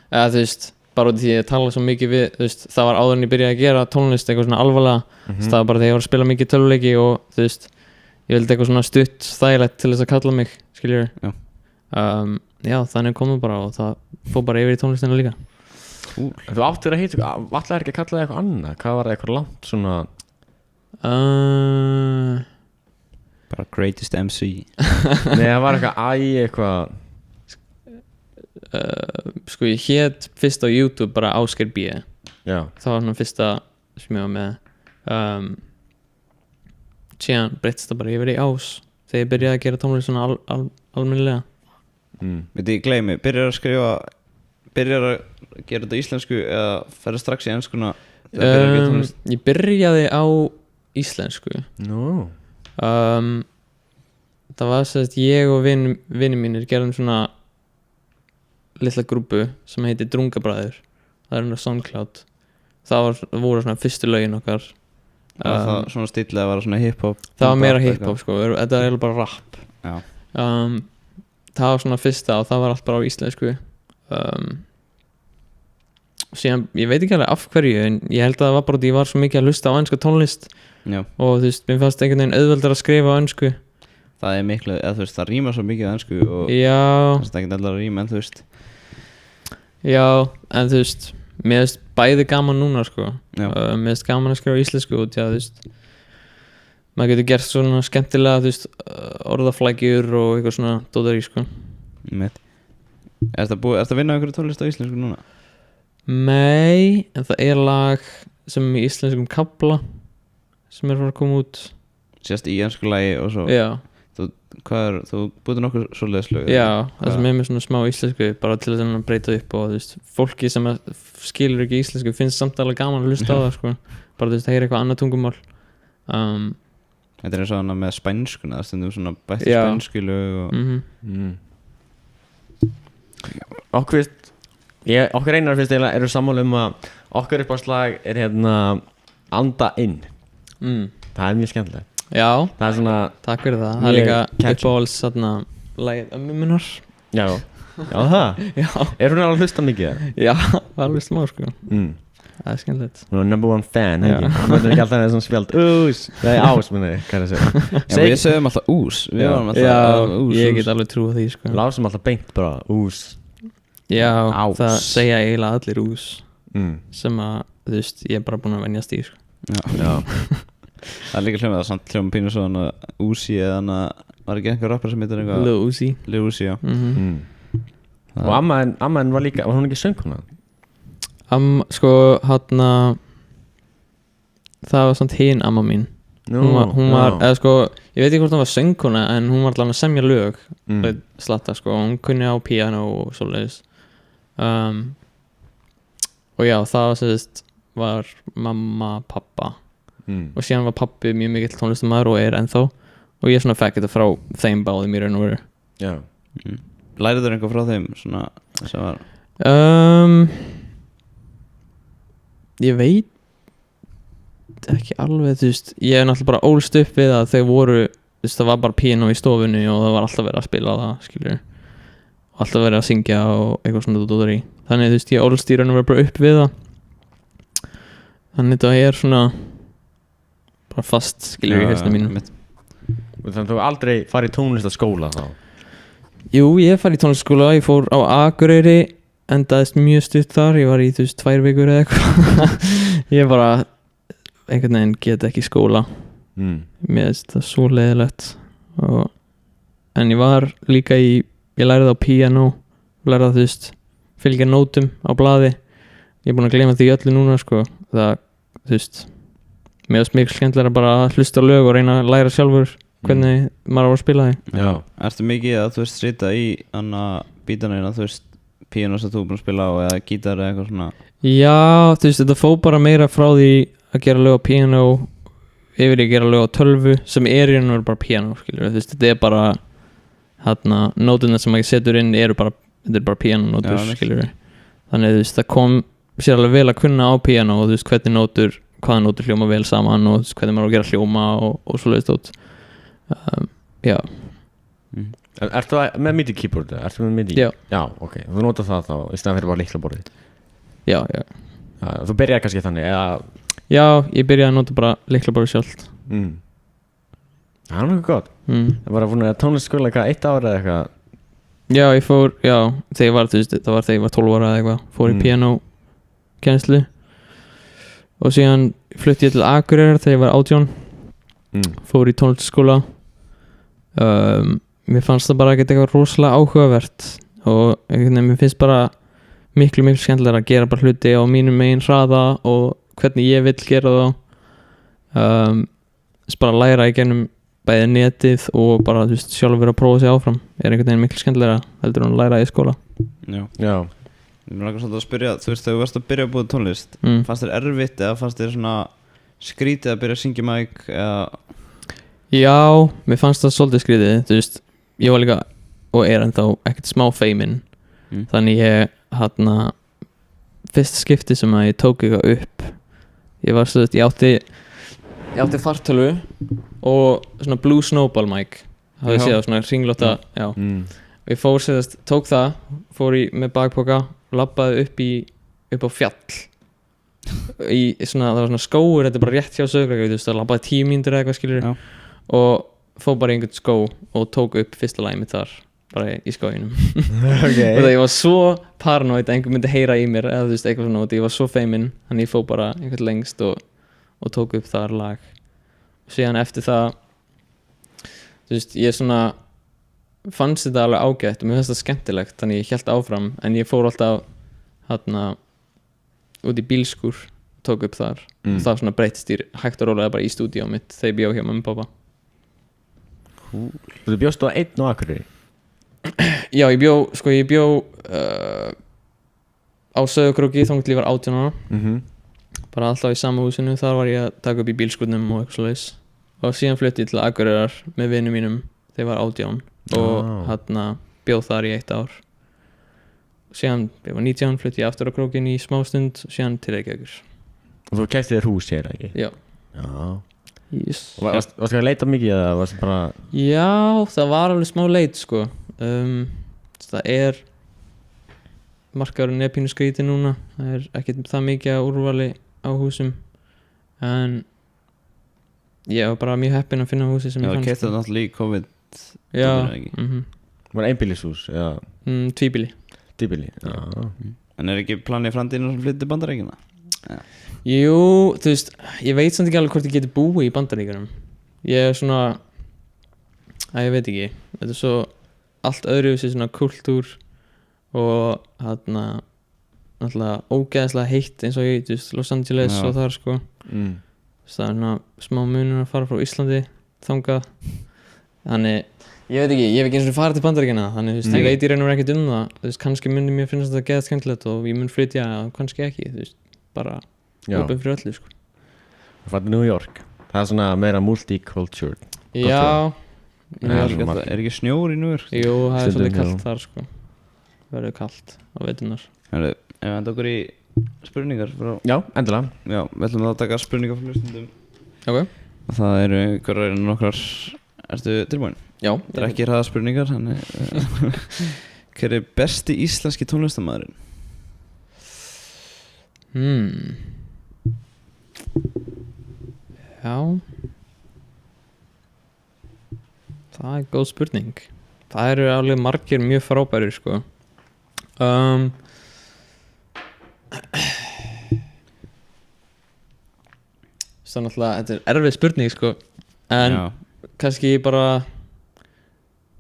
eða þú veist bara út af því að ég tala svo mikið við þú veist, það var áður en ég byrjaði að gera tónlist eitthvað svona alvarlega, það var bara þegar ég var að spila mikið töluleiki og þú veist ég vildi eitthvað svona stutt þægilegt til þess að kalla mig skiljur. Já. Já, þannig komum bara og það fór bara yfir í tónlistina líka. Þú áttir að heita, ætlaðir ekki að kalla það eitthvað annað? Hvað var það eitthvað langt svona? Bara greatest MC. Nei, það var eitthvað Sko ég hét fyrst á YouTube bara Ásgeir B. Já. Það var svona fyrsta sem ég var með síðan breytist það bara yfir í Ás þegar ég byrjaði að gera tónlist svona almennilega. Veit ég gleymi, byrjar að gera þetta íslensku eða ferðu strax í enskuna þegar byrjar að gera tónlist? Ég byrjaði á íslensku. Nú. Það var sérst ég og vinir mínir gerðum svona litla grúpu sem heitir Drungabræður. Það er SoundCloud. Það voru svona fyrstu lögin okkar. Var það svona stíl eða var það svona hip-hop? Það var meira hip-hop sko, þetta er bara rap. Já. Það var svona fyrsta og það var allt bara á íslensku. Síðan, ég veit ekki alveg af hverju en ég held að það var bara því ég var svo mikið að hlusta á enska tónlist. Já. Og þú veist, mér fannst einhvern veginn auðveldar að skrifa á ensku. Það er miklu, eða þú veist, það rýmar svo mikið á ensku og Já. það er ekki allar að rýma en þú veist. Já, en þú veist mér finnst bæði gaman núna sko. Mér finnst gaman að skrifa íslensku út já, þú veist maður getur gert svona skemmtilega þú veist orðaflækjur og eitthvað svona dótar í sko. Ertu að vinna einhverju tónlist á íslensku núna? Nei, en það er lag sem er í íslenskum kafla sem er að koma út Sérst í ensku lagi og svo Já. Þú búið nokkur svoleiðis lög? Já, það sem er með svona smá íslensku bara til þess að breyta upp og þú veist fólki sem skilur ekki íslensku finnst samt alveg gaman að hlusta á það sko. Bara þú veist að heyra eitthvað annað tungumál. Þetta er eins og hana með spænskuna það stundum svona bætti Já. spænsku lög og Okkur einar finnst eiginlega eru sammála að okkar uppáhaldslag er hérna Anda inn. Það er mjög skemmtilegt. Já, það er svona takk fyrir það. Það er líka uppáhalds þarna lagið ömmu minnar. Já, það? Já. Er hún alveg að hlusta mikið? Já, alveg smá sko. Það er skemmtilegt. Hún er number one fan, ekki? Hún er ekki alltaf það svona spjald ús. Það er ás, minni, hvað er að segja? Já, við sögum alltaf ús. Já, ég get alveg trúið því sko. Lásum alltaf beint bara ús. Já, það segja eiginlega allir ús sem að, þú veist, ég er bara búin að venjast í sko. Já. Það er líka hljómið það samt hljómið pínu svo hann að Uzi eða hann að var ekki einhver rappar sem heitir eitthvað Lil Uzi. Lil Uzi, já. Og amman var líka, var hún ekki söngkona? Sko, hann að það var samt hinn amma mín. Hún var eða sko, ég veit ekki hvort hún var söngkona en hún var allavega að semja lög slatta sko, hún kunni á piano og svoleiðis. Og já, það var mamma, pappa og síðan var pappi mjög mikill tónlistamæður og er ennþá og ég svona fekk þetta frá þeim báðum í raun og veru. Já. Lærið þér eitthvað frá þeim svona sem var? Ég veit ekki alveg, þú veist, ég náttúrulega bara ólst upp við að þau voru, þú veist, það var bara piano í stofunni og það var alltaf verið að spila það, skilur og alltaf verið að syngja og eitthvað svona dótar í. Þannig, þú veist, ég ólst í raun og veru bara upp við það. Þannig þetta er svona bara fast, skilur í hausnum mínum. Þannig að þú aldrei farið í tónlistaskóla þá? Jú, ég farið í tónlistaskóla, ég fór á Akureyri, endaðist mjög stutt þar, ég var í þú veist 2 vikur eða eitthvað. Ég bara einhvern veginn get ekki skóla. Mér finnst það svo leiðilegt en ég var líka ég lærði á piano, lærði þú veist fylgja nótum á blaði. Ég er búin að gleyma því öllu núna sko. Það, þú veist, mér finnst mikil skemmtilega bara að hlusta á lög og reyna að læra sjálfur hvernig maður á að spila því. Já. Ertu mikið að þú veist srita í annað bítanina, þú veist píano sem þú er búin að spila á eða gítar eða eitthvað svona? Já, þú veist, þetta fór bara meira frá því að gera lög á piano yfir í að gera lög á tölvu sem í raun og veru bara piano, skilur. Þú veist, þetta er bara nótuna sem maður setur inn þetta er bara pianonótur, skilur. Þannig, þú veist, það kom sér alveg vel að kunna á piano og þú veist, hvaða nótur hljóma vel saman og þú veist, hvernig maður á að gera hljóma og svoleiðis dót. Já. Ertu með MIDI keyboard? Ertu með MIDI? Já, ok. Þú notar það þá í staðan fyrir bara lyklaborðið? Já. Þú byrjaði kannski þannig, eða? Já, ég byrjaði að nota bara lyklaborðið sjálft. Það er nokkuð gott. Það var að búin að tónlistaskóla eitthvað 1 ára eða eitthvað? Já, ég fór, þegar ég var, þú veist, það var þegar ég var 12 ára eða eitthvað, fór í pianokennslu og síðan flutti ég til Akureyrar þegar ég var 18, fór í tónlistaskóla. Mér fannst það bara ekkert eitthvað rosalega áhugavert og mér finnst bara miklu skemmtilega að gera bara hluti á mínum megin hraða og hvernig ég vill gera það. Bara læra í gennum bæði netið og bara, þú veist, sjálfur að prófa sig áfram einhvern veginn miklu skemmtilega heldur en að læra í skóla. Já. Ég vil svolítið að spyrja, þú veist, þegar þú varst að byrja að búa tónlist, fannst þér erfitt eða fannst þér svona skrítið að byrja að syngja mic eða? Já, mér fannst það svolítið skrítið, þú veist, ég var líka og er ennþá ekkert smá feiminn, þannig ég fyrsta skipti sem að ég tók eitthvað upp, ég var svo, ég átti fartölu og svona Blue Snowball mic, hafði séð á svona hringlótta, og ég fór tók það, fór með bakpoka og labbaði upp á fjall í svona, það var svona skóur, þetta er bara rétt hjá Sauðárkróki, þú veist, það labbaði 10 mínútur eða eitthvað, skilur, og fór bara í einhvern skó og tók upp fyrsta lagið mitt þar, bara í skóginum. Okay. Og það ég var svo paranoid að einhver myndi heyra í mér eða þú veist, eitthvað svona, og ég var svo feiminn, þannig ég fór bara einhvern lengst og tók upp þar lag. Og síðan eftir það, þú veist, ég svona fannst þetta alveg ágætt og mér finnst það skemmtilegt, þannig ég hélt áfram, en ég fór alltaf út í bílskúr, tók upp þar og það svona breytist í hægt og rólega bara í stúdíó mitt þegar ég bjó hjá mamma og pappa. Cool. Þú bjóst á einn og Akureyri? Já, ég bjó á Sauðárkróki þangað til ég var 18 ára. Bara alltaf í sama húsinu, þar var ég að taka upp í bílskúrnum og eitthvað svoleiðis. Og síðan flutti ég til Akureyrar með vinum mínum þegar ég var 18 og bjóð þar í 1 ár. Síðan ég var 19, flutti ég aftur á Krókinn í smástund og síðan til Reykjavíkur. Og þú kæfti þér hús hér, ekki? Já. Yes. Varstu að leita mikið eða varstu bara? Já, það var alveg smá leit sko. Það markaðurinn pínu skrítið núna, það ekkert það mikið að úrvali á húsum, en ég var bara mjög heppinn að finna húsi sem ég fannst. Já, keypti það náttúrulega í COVID. Já. Var einbýlishús eða? Tvíbýli. Já. En ekki planið framtíðinu sem flytti Bandaríkjana? Jú, þú veist, ég veit samt ekki alveg hvort ég geti búið í Bandaríkjunum. Ég er svona, ég veit ekki, þetta er svo allt öðruvísi svona kultúr og náttúrulega ógeðslega heitt eins og í Los Angeles og þar sko. Það er svona smá munur að fara frá Íslandi þangað, þannig ég veit ekki, ég hef ekki eins og farið til Bandaríkjanna, þannig þú veist, ég veit í raun og ekkert það, þú veist, kannski myndi mér finnast þetta geðað skemmtilegt og ég mun flytja, kannski ekki, þú veist, bara opið fyrir öllu sko. Það fætti New York, það er svona meira multicultural. Já, er ekki snjór í New York? Jú, það er svolítið kallt þar sko, verður kallt á veturnar. Ef við enda okkur í spurningar frá... Já, endilega. Já, við ætlum að taka spurningar frá hlustendum. Ok. Og það eru nokkrar, ertu tilbúin? Já. Það er ekki hraða spurningar, þannig hver er besti íslenski tónlistarmaðurinn? Já, það er góð spurning. Það eru alveg margir mjög frábærir sko. Það náttúrulega, þetta er erfið spurning sko, en kannski bara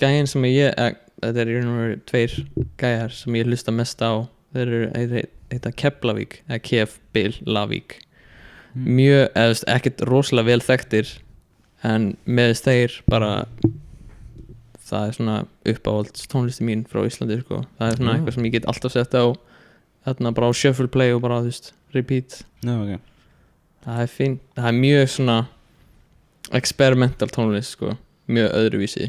gæinn sem þetta er í raun og veru 2 gæjar sem ég hlusta mest á þeir heita Keflavík eða Keflavík mjög, eða ekkert rosalega vel þekktir en með þeir bara það er svona uppáhalds tónlisti mín frá Íslandi sko. Það er svona eitthvað sem ég get alltaf sett á þarna bara á shuffle play og bara þú veist repeat okay. það er fín, það er mjög svona experimental tónlist sko. Mjög öðruvísi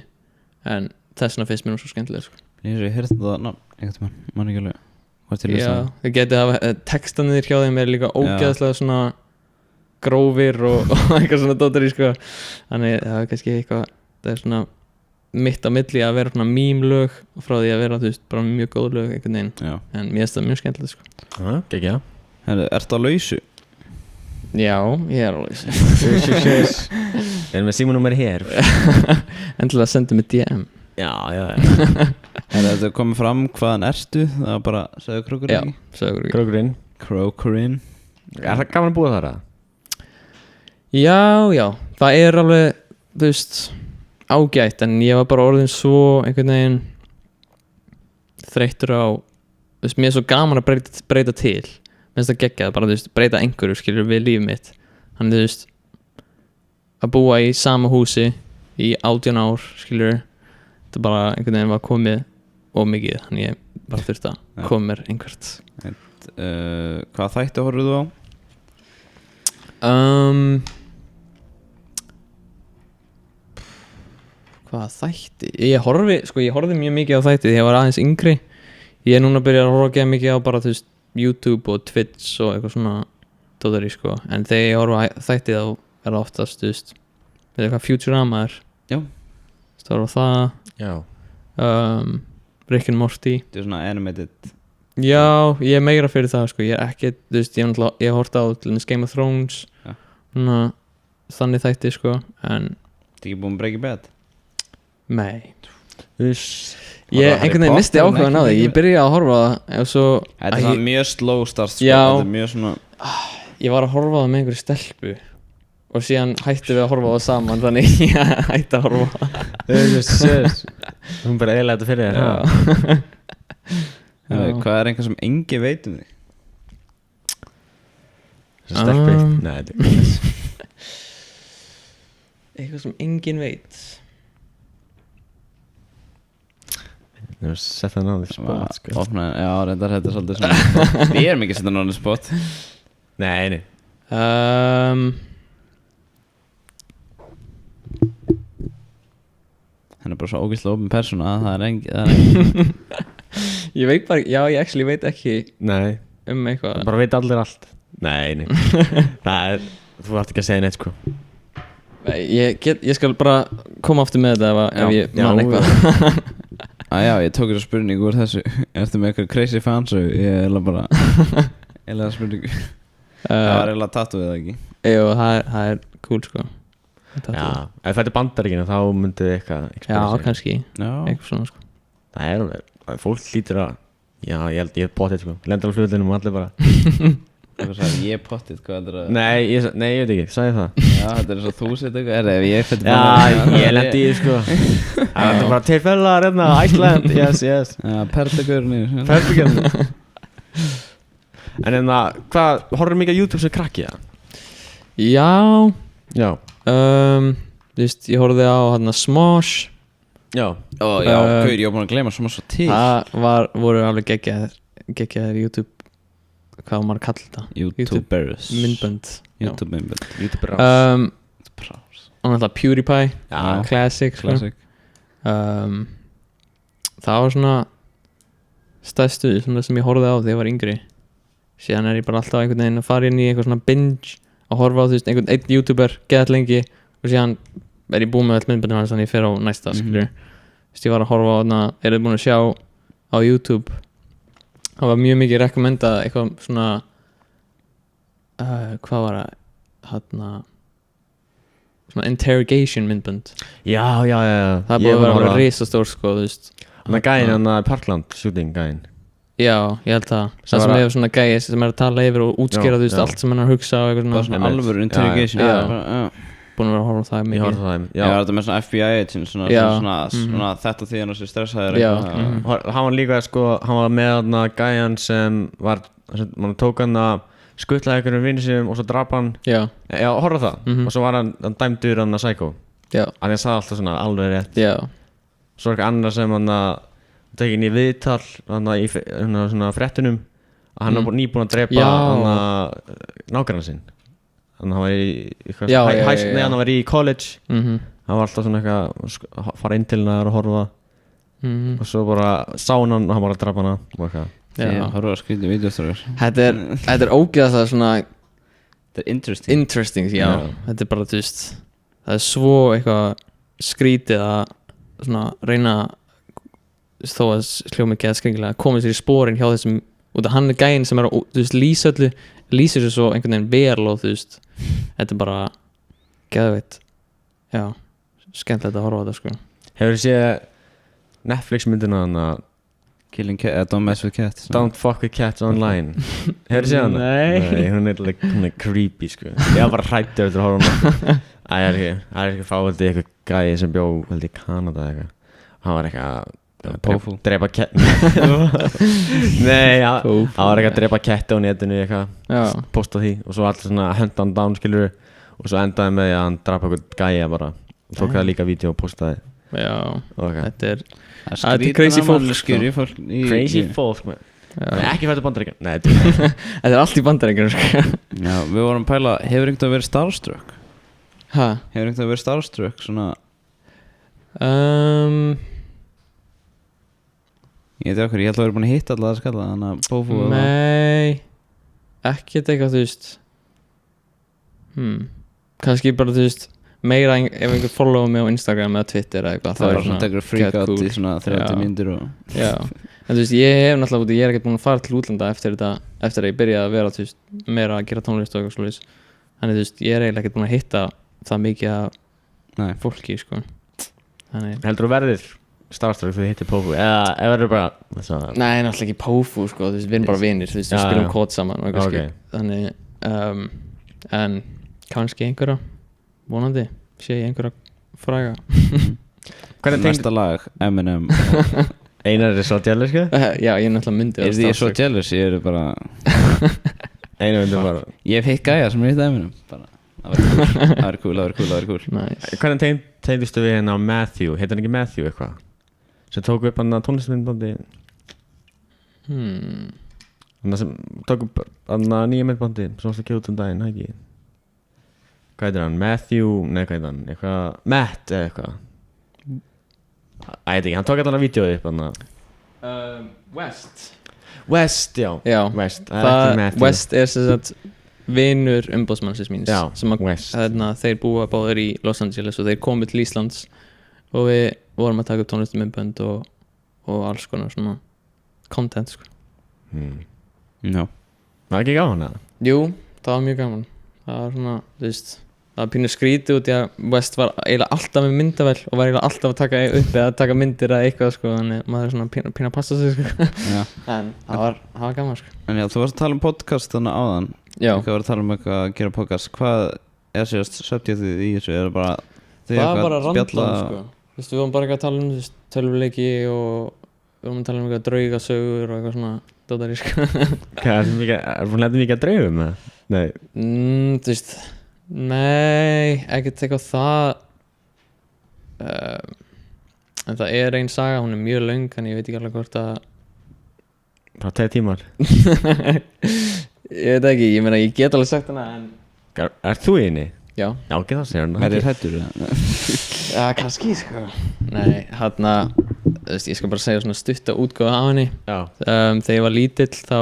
en þessna finnst mér nú svo skemmtilega sko. Ég heyrði það nafn einhvern mann ekki alveg já, þau getið hafa textanir hjá þeim er líka ógeðslega svona grófir og eitthvað svona dótari sko. Þannig það er kannski eitthvað það er svona mitt á milli að vera svona meme-lög frá því að vera þú veist bara mjög góð lög einhvern veginn en mér finnst það mjög skemmtilegt sko. Gekja Ertu á lausu? Já, ég er á lausu Erum við símanúmer hér? Endilega sendu mig DM Já Þetta komið fram hvaðan ertu? Það var bara Sauðárkrókurinn Já, Sauðárkrókurinn Krókurinn Er það gaman að búa þar að? Já, það er alveg þú veist ágætt en ég var bara orðin svo einhvern veginn þreyttur á þú veist, mér er svo gaman að breyta til mér finnst það geggjað, bara þú veist, breyta einhverju skilur við lífið mitt þannig þú veist að búa í sama húsi í 18 ár skilur þetta bara einhvern veginn var komið ómikið, þannig ég bara þurfti að koma mér einhvert Hvað þætti horfðu þú á? Hvað þætti? Ég horfði mjög mikið á þætti þegar ég var aðeins yngri ég er núna að byrja að horfa ekki mikið á bara þú veist YouTube og Twitch og eitthvað svona dótari sko en þegar ég horfa á þætti þá er það oftast þú veist við eitthvað Futurama Já það var það Já Rick and Morty Þetta er svona animated Já, ég er meira fyrir það sko ég er ekki, þú veist, ég hef hort á Game of Thrones þannig þætti sko en Þetta er ekki búin Breaking Bad? Nei Ég einhvern veginn misti ákveðan á því ég byrjaði að horfa það svo, Þetta er svona mjög slow start sko. Já Þetta er mjög svona Ég var að horfa það með einhverju stelpu og síðan hætti við að horfa það saman þannig ég hætti að horfa Hún bara eiginlega þetta fyrir þér Hvað er einhver sem engi veit um þig? Stelpi Nei, þetta er eitthvað sem enginn veit Þú veist, sett það náður spot sko. Já, reyndar þetta er svolítið svona Við erum ekki að setja náður spot Nei Hann er bara svo ógeðslega opin persóna að það er engin Ég veit bara, já ég actually veit ekki Nei eitthvað Bara veit allir allt Nei Það er, þú vart ekki að segja neitt sko Ég skal bara koma aftur með þetta ef ég man eitthvað Já, ég tók þér spurningu úr þessu Ertu með eitthvað crazy fans og ég er bara Eða spurningu Það var eiginlega tattooið eða ekki Jú, það er cool sko Já, ef þetta er Bandaríkinu þá myndið eitthvað Já, kannski Já Eitthvað svona sko Það er alveg, fólk hlýtur að Já, ég held, ég er potið sko Lendur á flugvellinum og allir bara Hvað sagði ég potið, hvað er það? Nei, ég veit ekki, sagði það Já, þetta er svo þú set eitthvað ef ég fætti Já, ég lendi í sko Það er bara til fellar, Iceland, yes Já, Pertugurni Pertugurni En hvað, horfður mikið á YouTube sem krakki það? Já Já Þú veist, ég horfði á Smosh Já Já, gaur, ég var búin að gleyma Smosh svo til Það voru alveg geggjaðir YouTube hvað maður kallar þetta YouTubers myndbönd YouTube myndbönd YouTuber Prás og náttúrulega PewDiePie Classic það var svona stærstu svona sem ég horfði á þegar ég var yngri síðan er ég bara alltaf einhvern veginn að fara inn í eitthvað svona binge að horfa á þú veist einn YouTuber geðað lengi og síðan er ég búinn með all myndböndum hans þannig ég fer á næsta skilur þú veist ég var að horfa á þarna er þið búin að sjá á YouTube það var mjög mikið rekommendað eitthvað svona hvað var það svona interrogation myndbönd Já það búið að vera risastór sko þú veist Þannig að gæinn Parkland shooting gæinn Já, ég held það sem hefur svona gæi sem er að tala yfir og útskýra þú veist allt sem hann er að hugsa og eitthvað svona alvöru interrogation búin að vera að horfa á það Ég mikið horfði á það, Já, þetta með svona FBI agent Já. svona þetta því hann er stressaður Já. Hann var líka sko, hann var með þarna gæjan sem mann tók hann að skuttlaði einhverjum vinni sinum og svo drap hann Já, horfði á það og svo var hann dæmdur hann að psycho já, hann sagði alltaf svona alveg rétt já, svo er eitthvað annar sem hann að tekin í viðtal hann í svona fréttunum að hann var nýbúinn að drepa Já. hann að nágranna sinn hann var Já, já, já. hann var í college mhm, hann var alltaf svona eitthvað fara inn til hennar og horfa mhm. og svo bara sá hann og hann bara að drapa hana og eitthvað Ég Já. horfði að skrýta vídeoströður Þetta er ógeðslega svona Þetta er interesting interesting, já. Já. Þetta er bara, þú veist, það er svo eitthvað skrítið að svona reyna þó að hljóma ekki að skringilega að koma sér í sporin hjá þessum, út af hann er gæinn sem er að, þú veist, lýsir sér svo einhvern veginn vel og þú veist, þetta er bara geðveitt, já, skemmtilegt að horfa á þetta, sko. Hefur þið séð Netflix myndina hann að Killing cat, don't mess with cats Don't fuck with cats online Hefur þið séð hana? Nei. Hún er creepy sko Ég var bara hrættur eftir að horfa hana Það er ekki fáhaldi eitthvað gæi sem bjó held í Kanada eitthvað Hann var eitthvað Pófu. Drepa kett Nei, hann var eitthvað að drepa ketti á netinu eitthvað Já, Posta því og svo allir svona henda hann down skilur og svo endaði með því að hann drapa eitthvað gæja bara og tók það líka vídeo og postaði já, og eitthvað þetta er Það er crazy fólk, sko. Skrýri fólk Crazy folk man. já. Nei, ekki fættu Bandaríkjan Nei, þetta Þetta er allt í bandaríkjunum, sko. Já, við vorum að pæla, hefur einhvern veginn verið starstruck? Ha? Hefur einhvern veginn verið starstruck? Svona, ég veit okkur, ég held að við erum búin að hitta alltaf að skalla Þannig að Pófu og Nei, ekkert eitthvað, þú veist kannski bara, þú veist, meira ef einhver followa mig á Instagram eða Twitter eða eitthvað, Það er svona tekur freak get out cool. í svona 30 Já. mínútur og Já, en þú veist, ég hef náttúrulega út, ég er ekkert búin að fara til útlanda eftir þetta, eftir að ég byrjaði að vera, þú veist, meira að gera tónlist og eitthvað svoleiðis. Þannig, þú veist, ég er eiginlega ekkert búin að hitta það mikið af Nei. fólki, sko. Þannig, Heldur þú verðir starstruck þegar þú hittir Pófu eða verður bara þess að nei, náttúrulega ekki pófu, sko, þú veist, við erum bara vinir, þú veist, við Já, spilum já. kód saman og eitthvað Ok. skil. Þannig, en kannski einhverja, vonandi, sé ég einhverja fræga. Hvernig tengd Næsta lag, Eminem Einar er svo jealous sko Já, ég er náttúrulega myndið Er því ég svo jealous, ég er bara Einar myndir bara Ég hef heitt gæja sem er hitt Eminem bara, Það verður cool Nice. Hvernig tengdistu við hérna á Matthew Heitir hann ekki Matthew eitthvað sem tók upp hann að tónlistmyndbandi hann sem tók upp hann að nýja myndbandi sem varst að gefa út daginn ekki Hvað heitir hann? Matthew Nei, hvað heitir hann? Eitthvað Matt eða eitthvað Æ, ekki, hann tók alltaf vídeoði upp hann að West West, já Já, West, það er ekki Matthew West er sem sagt vinur umbóðsmannsins míns Já, sem að West. þeir búa báðir í Los Angeles og þeir komu til Íslands og við vorum að taka upp tónlistumindbönd og alls konar svona content, sko. Já Það er ekki gaman eða? Jú, það var mjög gaman. Það var svona, þú veist, það var pínu skrítið út í að West var eiginlega alltaf með myndavél og var eiginlega alltaf að taka upp eða að taka myndir eða eitthvað, sko, þannig maður er svona pínu að passa sig, sko. Já. En það var gaman, sko. En já, þú varst að tala um podcast þannig áðan Já. Hvað var að tala um eitthvað að gera podcast Hvað er sérst subjectið í þessu? Er það bara þið Það var eitthvað bara að random, spjalla- sko. Þú veist, við vorum bara eitthvað að tala um, þú veist, tölvuleiki og við vorum að tala um eitthvað draugasögur og eitthvað svona dótari, sko. Hvað er búin að leta mikið að dreifum með? Nei, Þú veist, nei, ekkert eitthvað það en það er ein saga, hún er mjög löng en ég veit ekki alveg hvort að bara 2 tímar ég veit ekki, ég meina ég get alveg sagt hana en Er þú inni? já, Já, ekki það segja Er þið hættur? ja, kannski, sko. Nei, þarna, þú veist, ég skal bara segja svona stutta útgáfa af henni. Já, Þegar ég var lítill þá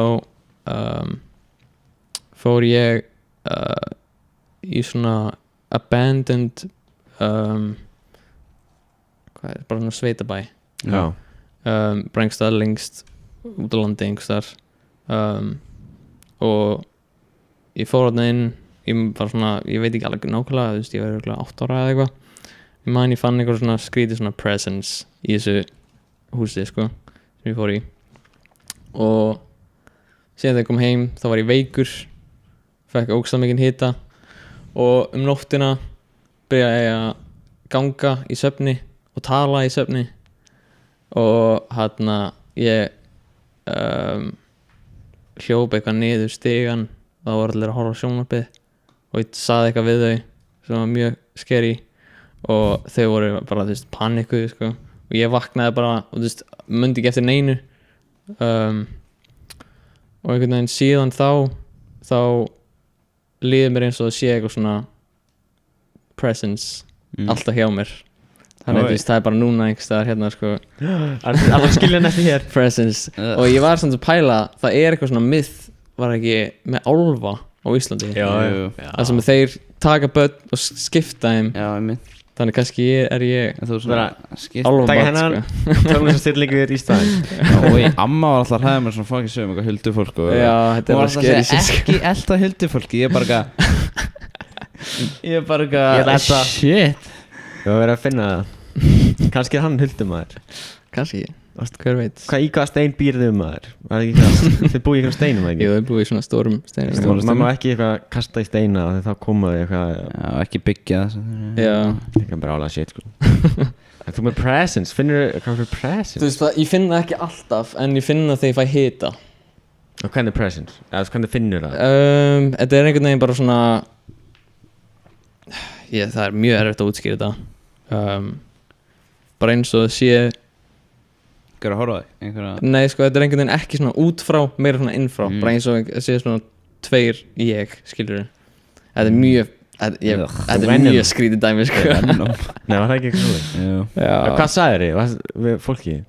fór ég í svona abandoned hvað er, bara svona sveitabæ já, bara einhverstað lengst út á landi einhverstaðar og ég fór þarna inn, ég var svona, ég veit ekki alveg nákvæmlega, þú veist, ég var örugglega 8 ára eða eitthvað. Ég man ég fann einhver svona skrítið svona presence í þessu húsi, sko, sem ég fór í og síðan þegar ég kom heim þá var ég veikur, fekk ógeðslega mikinn hita og nóttina byrjaði ég að ganga í svefni og tala í svefni og ég hljóp eitthvað niður stigan og það voru allir að horfa á sjónvarpið og ég saði eitthvað við þau sem var mjög scary og þau voru bara, þú veist, panikuð sko. Og ég vaknaði bara og þú veist, mundi ekki eftir neinu og einhvern veginn síðan þá líður mér eins og það sé eitthvað svona presence alltaf hjá mér þannig að það er bara núna einhvers staðar hérna sko Alveg skilja næstu hér presence og ég var samt að pæla það er eitthvað svona myth var ekki með álfa á Íslandi það sem þeir taka börn og skipta þeim þannig kannski er ég álfa taka hennan tónlistastillingur í staðinn og amma var alltaf að hræða mér svona fucking sögum eitthvað huldufólk og þetta er bara scary ekki elta huldufólki ég er bara shit Við varum verið að finna það Kannski er hann huldumæður kannski, hver veit Í hvaða stein býrðu maður? Var ekki það? Þið búið í einhverjum steinum ekki? Jú, þau búið í svona stórum steinum Maður má ekki eitthvað kasta í steina og þá komaði eitthvað Já, ekki byggja það Já Það kan bara álega shit sko En þú með presence, finnur hvað fyrir presence? Þú veist það, ég finn það ekki alltaf en ég finn það þegar ég fæ hita Og hvernig er presence? Eða hvernig finnur það? Þetta er einhvern veginn bara svona það er mjög erfitt að útskýra þetta bara eins og það sé Einhver að horfa á þig? Nei sko, þetta er einhvern veginn ekki svona út frá meira svona inn frá, bara eins og það sé svona tveir ég, skilur þetta er mjög þetta er mjög skrítið dæmi sko Nei, var það ekki eitthvað Hvað sagðir þið við fólki?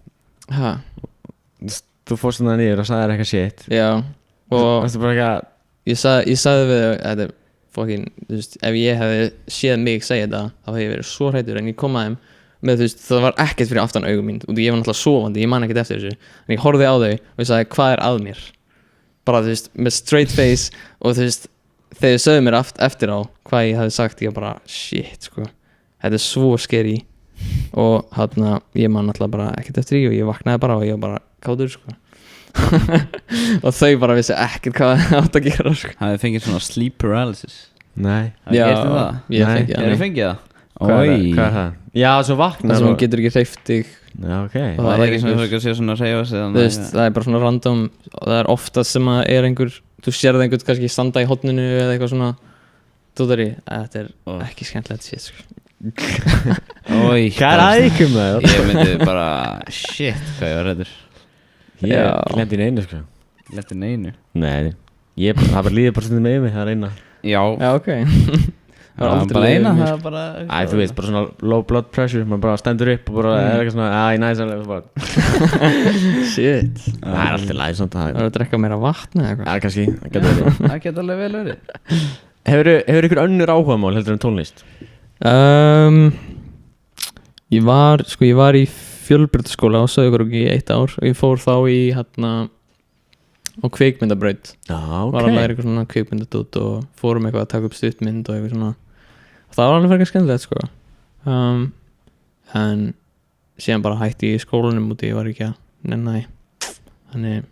Hæ? Þú fórst svona niður og sagðir eitthvað shit Já og Varstu bara eitthvað ég sagði við þetta er fucking, þú veist, ef ég hefði séð mig segja þetta, þá hefði ég verið svo hræddur en ég kom að þeim með, þú veist, það var ekkert fyrir aftan augum mín og ég var náttúrulega sofandi, ég man ekkert eftir þessu en ég horfði á þau og ég sagði, hvað er að mér? Bara, þú veist, með straight face og þú veist, þegar þau sögðu mér eftir á hvað ég hefði sagt, ég bara, shit, sko þetta er svo scary og ég man náttúrulega bara ekkert eftir því og ég vaknaði bara og ég var bara kátur, sko og þau bara vissi ekkert hvað það átt að gera sko. Hafið fengið svona sleep paralysis? Nei Já, ég fengið það Hvað er það? Já, svo vakna það sem hún getur ekki hreyft þig Já, ok Og það er ekki svona að sé svona að reyfa sig Þú veist, það er bara svona random og það er oftast sem að er einhver þú sérði einhvern kannski standa í horninu eða eitthvað svona dótari, þetta er ekki skemmtilegt shit sko. Hvað er aðeikum það? Ég myndi bara, shit, hvað ég var reyður Ég lendi í einu sko Lendi í einu? Nei, það bara líður bara stundum með mig, það er eina Já, ok Það var bara eina, það var bara Æ, þú veist, bara svona low blood pressure maður bara stendur upp og bara er eitthvað svona æ, næs Shit Það er alltaf læg svona Það er að drekka meira vatn eða eitthvað Já, kannski, það getur verið Það getur alveg vel verið Hefur ykkur önnur áhugamál heldur en tónlist? Ég var í fjölbrautaskóla á Sauðárkróki í 1 ár og ég fór þá í á kvikmyndabraut Já, ok var að læra eitthvað svona kvikmyndadót og fórum eitthvað að taka upp stuttmynd og eitthvað svona og það var alveg frekar skemmtilegt sko en síðan bara hætti ég í skólanum út ég var ekki að nenna því þannig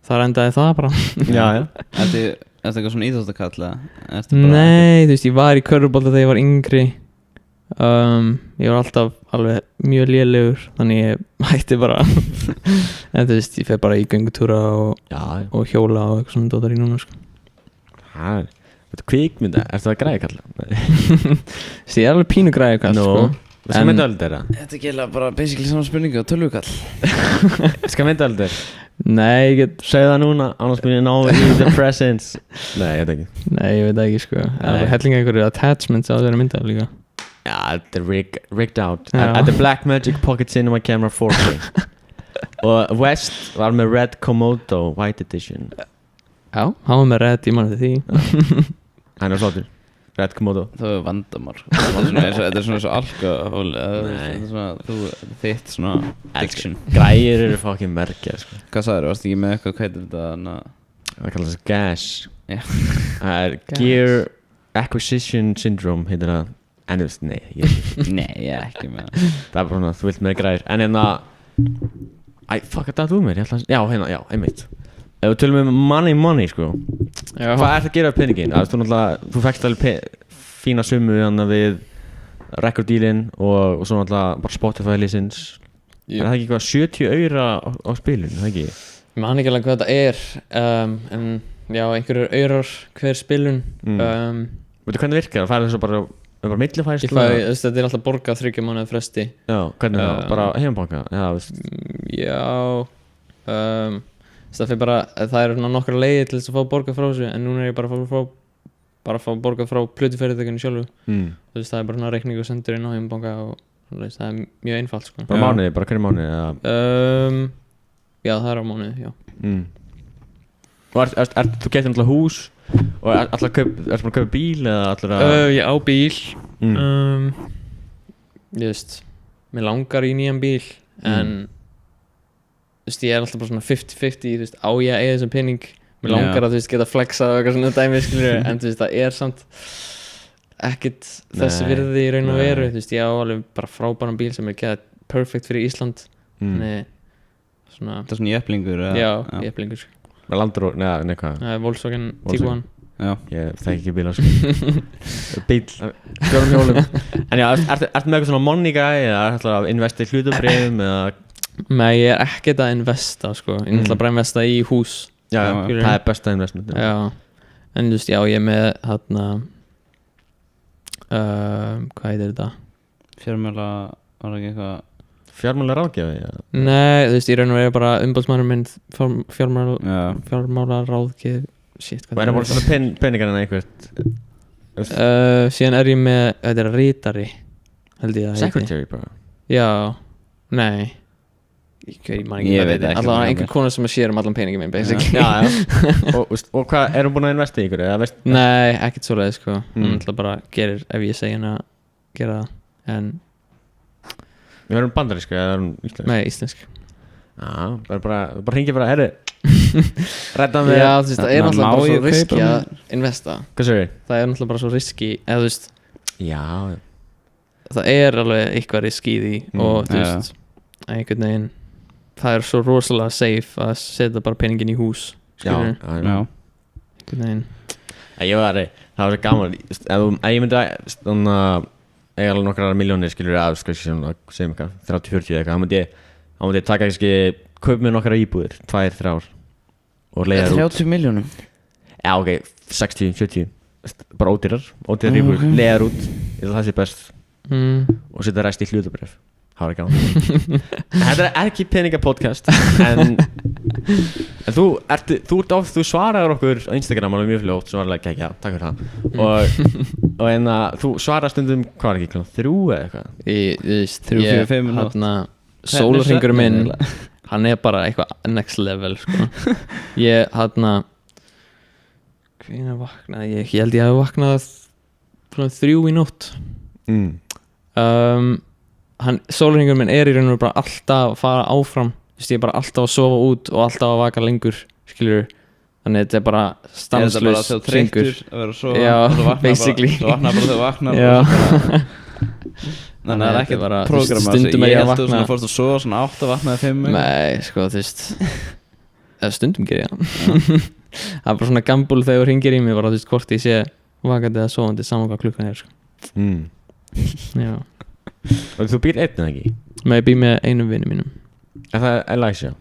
þar endaði það bara Já Ertu eitthvað svona íþróttakall? Nei, þú veist, ég var í körfubolta þegar ég var yngri ég var alltaf alveg mjög lélegur þannig ég hætti bara en þú veist, ég fer bara í göngutúra og hjóla og eitthvað svona dótar í núna sko. Þetta kvikmynda, ertu það græðikall? Ég er alveg pínu græðikall sko. Skal myndaldi er það? Þetta er ekki bara basically saman spurningu á tölvukall Skal myndaldi? Nei, ég get Segð það núna, annars mun ég ná í the presence Nei, ég veit ekki Nei, ég veit ekki sko Það er hellinga einhverju attachments á þeirra myndaldi líka Já, þetta er rigged out Þetta er Blackmagic Pocket Cinema Camera 4K Og West var með Red Komodo White Edition Já, hann var með red í manni því Hann er flottur Red Komodo Það er vandamál Þetta er svona svo alkohól Þetta er svona þitt svona addiction Græjur eru fucking merkjar sko. Hvað sagður, varst ekki með eitthvað, hvað heitir þetta? Það kallast gas Það er Gas. Gear Acquisition Syndrome heitir það En þú veist, nei Nei, ég er ekki með það Það er bara svona, þú vilt með græjur En hérna Æ, fuck, þetta er þú mér Já, hérna, já, einmitt Ef við tölum money, sko Já. Hvað ert að gera af peningin? Þú fekkst alveg fína summu þannig við rekorddílinn og svo náttúrulega bara Spotify-lisins. Er það ekki eitthvað 70 aura á spilun, það ekki? Ég man ekki alveg hvað þetta er, en já, einhverjur aurar hver spilun. Veitu hvernig virkar það? Færðu þessu bara millifærslu? Þetta er alltaf borgað 3 mánuði fresti. Já, hvernig það? Bara heimabanka? Já, það fyrir bara, það eru nokkra leiðir til þess að fá borgað frá þessu, en núna er ég bara að fá borgað frá plötufyrirtækinu sjálfu. Það er bara svona reikning og sendur inn á heimabanka og það er mjög einfalt sko. Bara mánuði, bara hverju mánuði? Já, það er á mánuði, já. Og þú getur náttúrulega hús og ertu búin að kaupa bíl eða allir að... Ég á bíl. Ég veist, mér langar í nýjan bíl, en þú veist, ég er alltaf bara svona 50-50, þú veist, á ég að eiga þessum pening. Mér langar að, þú veist, geta flexað og eitthvað svona dæmi, skilur, en þú veist, það er samt ekkert þessi virði í raun og veru, þú veist, ég á alveg bara frábæran bíl sem er gett perfect fyrir Ísland. Þannig svona... Það er svona jepplingur? Já, jepplingur. Með Landró, neða, hvað? Volkswagen Tiguan. Já. Ég þekki ekki bíla, sko. Bíl, 4 hjólum. En já, ertu með eitthvað svona money guy eða ertu að investa í hlutabréfum eða... Nei, ég er ekkert að investa, sko. Ég ætla bara að investa í hús. Já, það er besta investment. Já, en þú veist, já, ég er með þarna hvað heitir þetta? Fjármála, var ekki eitthvað fjármála ráðgjafi? Ja. Nei, þú veist, ég raun og verið bara umbóðsmaðurinn minn fjármála ráðgjafi. Shit, hvað er það? Og er það bara peningar en eitthvað? Síðan er ég með, þetta er rítari, held ég að Secretary bara? Já, nei ég man ekki, ég veit ekki alltaf einhver kona sem sér allan peningin minn basically. Já. Og hvað, erum búin að investa í ykkur? Nei, ekkert svoleið sko. Hún ætla bara gerir ef ég segi henni að gera það. En við erum bandarísku eða erum íslensk? Nei, íslensk. Já, bara hringi bara, herri redda með. Já, þú veist, það er náttúrulega bara svo riski að investa. Hvað segir þið? Það er náttúrulega bara svo riski, eða þú veist. Já. Það er alveg eitthvað riski í því og þú veist, einhvern veginn það er svo rosalega safe að setja bara peningin í hús. Já. Einhvern veginn. Það var svo gaman ef ég myndi að eiga alveg nokkrar milljónir skilur að segjum eitthvað 30-40 eitthvað þá myndi ég taka kannski kaupa mér nokkrar íbúðir 2-3 ár og leiða út 30 milljónum? Já, ok, 60-70 bara ódýrar íbúðir, leiða út ég held að það sé best og setja rest í hlutabréf. Það var gaman. Þetta er ekki peningapodcast en þú svaraður okkur á Instagram alveg mjög fljótt sem var alveg ekki, takk fyrir það og en að þú svaraði stundum hvað var ekki, 3 eða eitthvað? Þú veist, 3-4-5 minútur. Sólarhringur minn, hann er bara eitthvað next level sko. Ég hvenær vaknaði ég held ég hafi vaknað 3 í nótt. Sólarhringur minn er í raun og veru bara alltaf að fara áfram. Þú veist, ég er bara alltaf að sofa út og alltaf að vaka lengur, skilur. Þannig þetta er bara stanslaus hringur. Já, basically. Svo vaknar bara þegar þú vaknar. Já. Þannig það er ekkert bara prógram. Stundum er ég að vakna. Ég held að fórst að sofa svona 8 vaknaði 5. Nei, sko, þú veist. Eða stundum ger ég það. Það er bara svona gamble þegar þú hringir í mig bara, þú veist, hvort ég sé vakandi eða sofandi saman hvað klukkan er, sko. Já. Og þú býr einn eða ekki? Ég bý með einum vini mínum. Er það Elijah?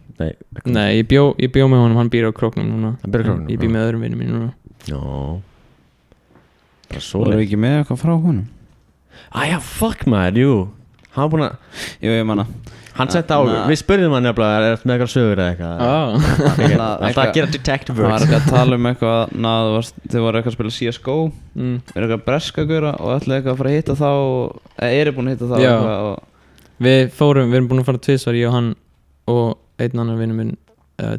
Nei, ég bjó með honum, hann býr á Króknum núna. Hann býr á Króknum? Ég bý með öðrum vini mínum núna. Já. Það er ekki með eitthvað frá honum? Já, fuck maður, jú. Hann var búin að... Jú, ég manna. Hann sett á, við spurðum hann nefnilega, er þetta með eitthvað sögur eða eitthvað? Alltaf að gera detective work. Það var eitthvað að tala um eitthvað, þið voru eitthvað að spila CSGO, er eitthvað breska gura og ætlaði eitthvað að fara að hitta þá, eða búin að hitta þá eitthvað. Við erum búin að fara 2 svar, ég og hann og einn annar vinur minn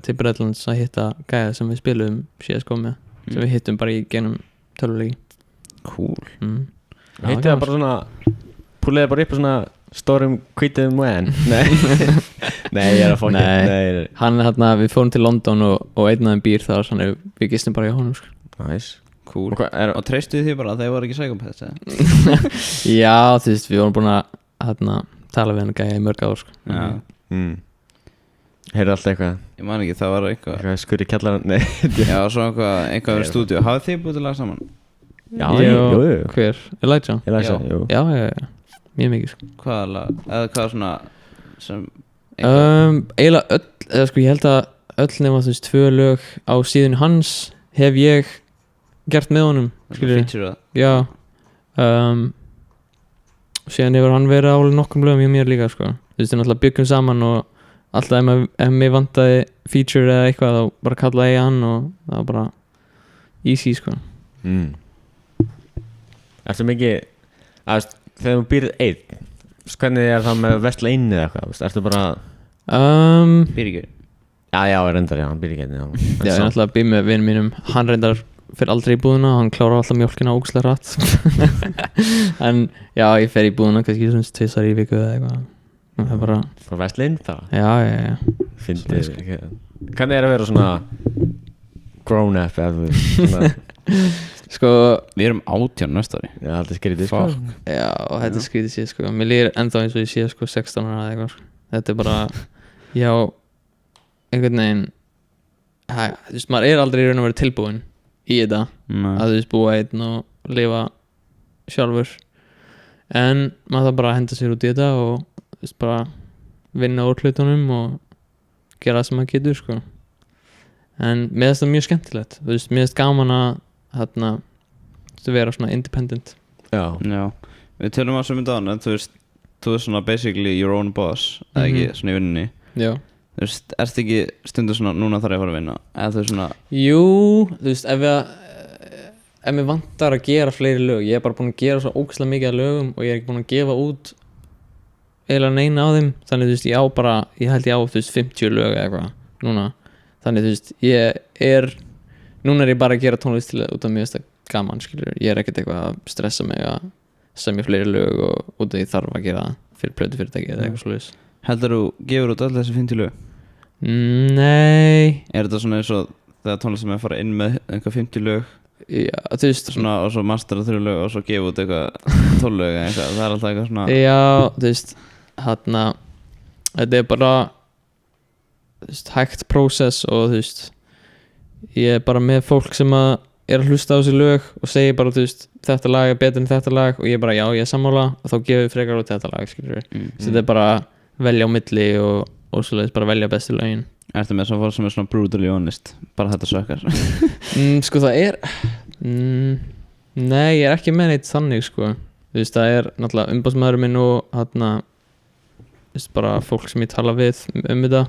til Bretlands að hitta gæða sem við spilum CSGO með, sem við hittum bara í genum tölvuleiki. Cool. Hitti það bara svona, púliði bara upp svona stórum hvítum man. Nei, ég er að fókja. Nei, hann við fórum til London og einn af þeim býr þar, þannig við gistum bara í honum, sko. Nice. Cool. Og treystuðu því bara að þeir voru ekki psychopaths, eða? Já, þú veist, við vorum búin að tala við hann gæja í mörg ár, sko. Já. Heyrðu alltaf eitthvað? Ég man ekki, það var eitthvað skurri kjallarann, nei. Já, svo eitthvað við stúdíu. Hafið þið búið til að laga saman? Já, Jú. jú Hver? Elijah? Ég læsa, Já. jú Já, mjög mikið sko. Hvaða lag, eða hvað svona sem Eiginlega öll, eða sko ég held að öll nema þú veist 2 lög á síðun hans hef ég gert með honum, skilur feature Já og síðan hefur hann verið á alveg nokkrum lögum hjá mér líka sko. Þú veist, við náttúrulega byggum saman og alltaf ef mig vantaði feature eða eitthvað þá bara kallaði ég hann og það var bara easy sko. Ertu mikið að þegar þú býrð einn hvernig er það með vestla inni eða eitthvað veist, ertu bara Byrgjur já, reyndar, já, hann býr ekki einni Já, ég náttúrulega býð með vinum mínum hann reyndar fyrir aldrei í búðina hann klárar alltaf mjólkina ógæslega rætt en já, ég fer í búðina kannski svona 2 í viku eða eitthvað það er bara frá vestla inn það já fyndið hvernig er að vera svona grown up eða þú veist svona sko, Við erum 18 næsta ári já, þetta er skrítið sko já, þetta er skrítið sér sko mér líður ennþá eins og ég sé sko 16 ára eða eitthvað sko. Þetta er bara já, einhvern veginn þú veist, maður er aldrei í raun að vera tilbúin í þetta að þú veist, búa einn og lifa sjálfur en maður þarf bara að henda sér út í þetta og þú veist, bara vinna úr hlutunum og gera það sem maður getur sko en mér finnst það mjög skemmtilegt þú veist, mér finnst gaman að vera svona independent já, Við tölum að sem þetta en þú veist þú er svona basically your own boss eða ekki svona í vinninni já þú veist, ertu ekki stundu svona núna þarf ég að fara að vinna eða þú veist svona jú, þú veist, ef mér vantar að gera fleiri lög ég er bara búin að gera svo ógeðslega mikið af lögum og ég er ekki búin að gefa út eiginlega neina á þeim þannig þú veist, ég held ég á þú veist 50 lög eða eitthvað núna þannig þú veist, núna er ég bara að gera tónlist til út af mjög gaman, skilur ég er ekkert eitthvað að stressa mig að semja fleiri lög og út af því þarf að gera fyrir plötufyrirtæki eða eitthvað svoleiðis heldur þú gefur út öll þessi 50 lög Nei er þetta svona eins og þegar tónlist sem er að fara inn með einhver 50 lög Já, þú veist svona og svo mastera 3 lög og svo gefa út eitthvað 12 lög eða eitthvað það er alltaf eitthvað svona Já, þú veist þetta er bara þú veist, hægt prósess og þú veist ég er bara með fólk sem er að hlusta á þessi lög og segir bara þú veist þetta lag er betur en þetta lag og ég bara já ég er sammála og þá gefur við frekar út þetta lag skilur við þetta er bara velja á milli og svoleiðis bara velja bestu lögin Ertu með svona fólk sem er svona brutally honest bara þetta sökkar sko það er nei ég er ekki með neitt þannig sko þú veist það er náttúrulega umbásmaðurinn minn og þú veist bara fólk sem ég tala við þetta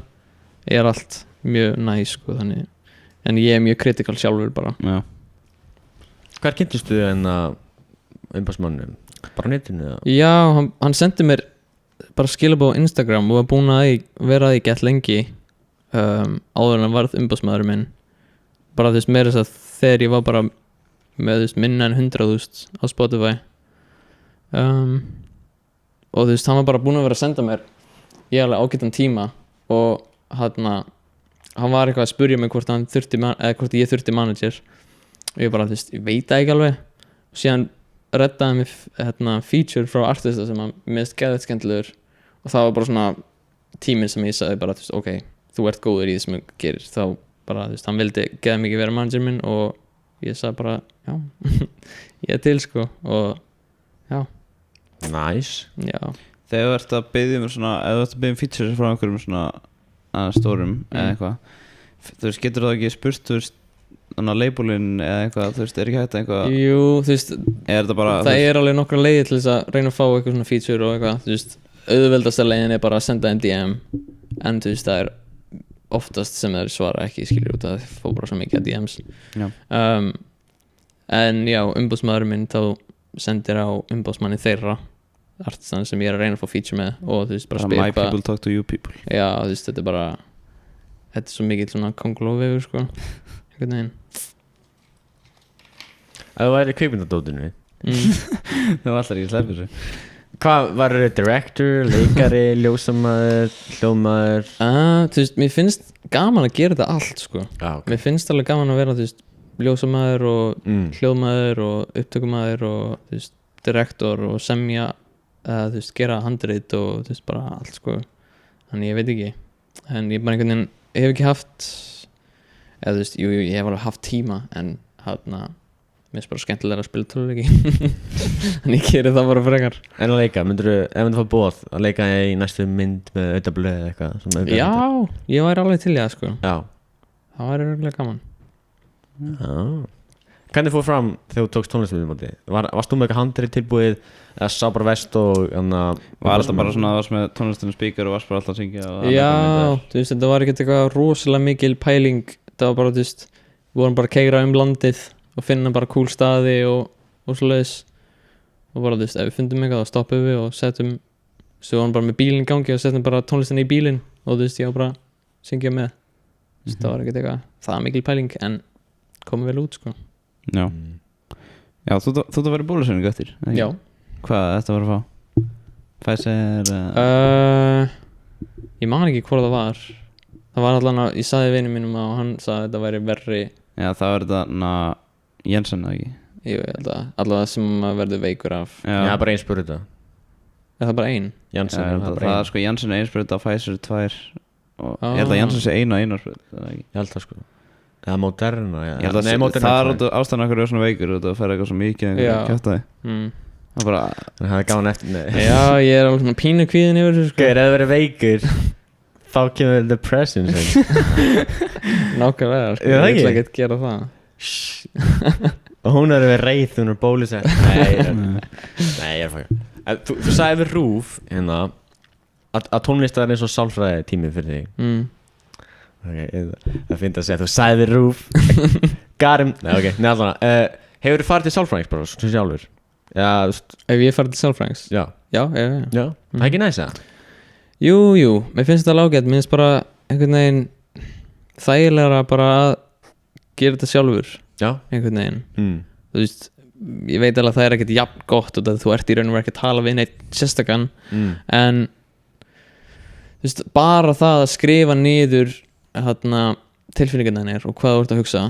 er allt mjög næs sko þannig en ég er mjög kritikal sjálfur bara Já Hver kynntustu en umbásmannum? Bara á netinu eða? Já, hann sendi mér bara skilabóð á Instagram og var búinn að vera að því gett lengi áður en hann varð umbásmaðurinn minn bara þú veist meira þess að þegar ég var bara með þú veist minna en 100.000 á Spotify og þú veist hann var bara búinn að vera að senda mér í alveg ágætan tíma og hann var eitthvað að spurja mig hvort ég þurfti manager og ég bara, þú veist, ég veit það ekki alveg og síðan reddaði mig feature frá artista sem að mér finnst geðveikt skemmtilegur og það var bara svona tíminn sem ég sagði bara, þú veist, ok, þú ert góður í því sem þú gerir þá bara, þú veist, hann vildi geða mikið vera manager minn og ég sagði bara, já ég er til, sko og já, Nice já Þegar þú ert að biðja svona ef þú ert að biðja features frá einhverjum svona stórum eða eitthvað þú veist, getur það ekki spurt, þú veist þannig að labelin eða eitthvað, þú veist, er ekki hægt eitthvað Jú, þú veist, er þetta bara það er alveg nokkra leiðir til þess að reyna að fá eitthvað svona feature og eitthvað, þú veist auðveldasta leiðin er bara að senda þeim DM en þú veist, það er oftast sem þeir svara ekki, skilur út að það fá bara svo mikið að DMs Já. En já, umbóðsmaðurinn minn þá sendir á umbóðsmanni þeirra artistan sem ég er að reyna að fá feature með og þú veist, bara spyr my people talk to you people Já, þú veist, þetta er bara þetta er svo mikið svona kongulóvegur, sko einhvern veginn Ef þú væri kvikmyndadótinu það var alltaf ekki sleppur þessu Hvað, varur þið director, leikari, ljósamaður, hljóðmaður? Þú veist, mér finnst gaman að gera þetta allt, sko Ok. Mér finnst alveg gaman að vera, þú veist, ljósamaður og hljóðmaður og upptökumaður og, þú veist, direktor og semja þú veist, gera handrit og, þú veist, bara allt, sko Þannig ég veit ekki En ég bara einhvern veginn, ég hef ekki haft eða, þú veist, jú, ég hef alveg haft tíma en mér finnst bara skemmtilega að spila tölvuleiki en ég gerir það bara frekar. En að leika, ef myndir fá boð að leika í næstu mynd með auðvitað eða eitthvað Já, ég væri alveg til í það sko. Já. Það væri örugglega gaman. Hvernig fór fram þegar þú tókst tónlistamóti? Varst þú með eitthvað handrið tilbúið eða sá bara vest og Var alltaf bara svona að varst með tónlistinu spíkar og varst bara alltaf að syngja Já, þú veist, þetta var ekkert eitthvað rosalega mikil pæling. Það var bara, þú veist, við vorum bara að keyra landið og finna bara cool staði og svoleiðis og bara, þú veist, ef við fundum eitthvað þá stoppum við og settum, svo vorum bara með bílinn í gangi og settum bara tónlistina í bílinn og þú veist, ég var bara að syngja með. Það var ekkert eitthvað það mikil pæling en komum vel út sko. Já, já þú að vera bólusefning eftir Já. Hvað þetta var að fá? Pfizer Ég man ekki hvort það var. Það var allan að, ég sagði vinum mínum og hann sagði að þetta væri verri. Já, það var þetta Jensen eða ekki? Ég held að allavega sem að verður veikur af. Já, bara einn spurði þetta. Er það bara ein? Janssen, það er sko Jensen er einspröð á Pfizer 2 og ég held að Jensen sé einu spröð Ég held það sko. Eða Moderna Ég held að það er ástæðan okkur svona veikur og það fær eitthvað svo mikið að kjáta þig Það bara Það er gaman eftir Já, ég er alveg svona pínu kvíðin yfir þessu sko. Ef það verið veikur þá kemur depression Nákvæmlega sko. Ég ætla ekki að gera það Og hún er við reið hún er bólusett Nei, ég er fækja Þú sagði við Rúf hérna að tónlistar er eins og sálfræði tími fyrir þig Það finnst að segja þú sagði við Rúf Garim Hefur þú farið til sálfræðings bara sem sjálfur? Ef ég farið til sálfræðings? Já Það er ekki næst það? Jú, mér finnst það lágætt mér finnst bara einhvern veginn þægilega bara að gera þetta sjálfur einhvern veginn Þú veist, ég veit alveg að það er ekkert jafn gott og þú ert í raun og verið ekki að tala við neitt sérstakann en þú veist, bara það að skrifa niður tilfinningarnir og hvað þú ert að hugsa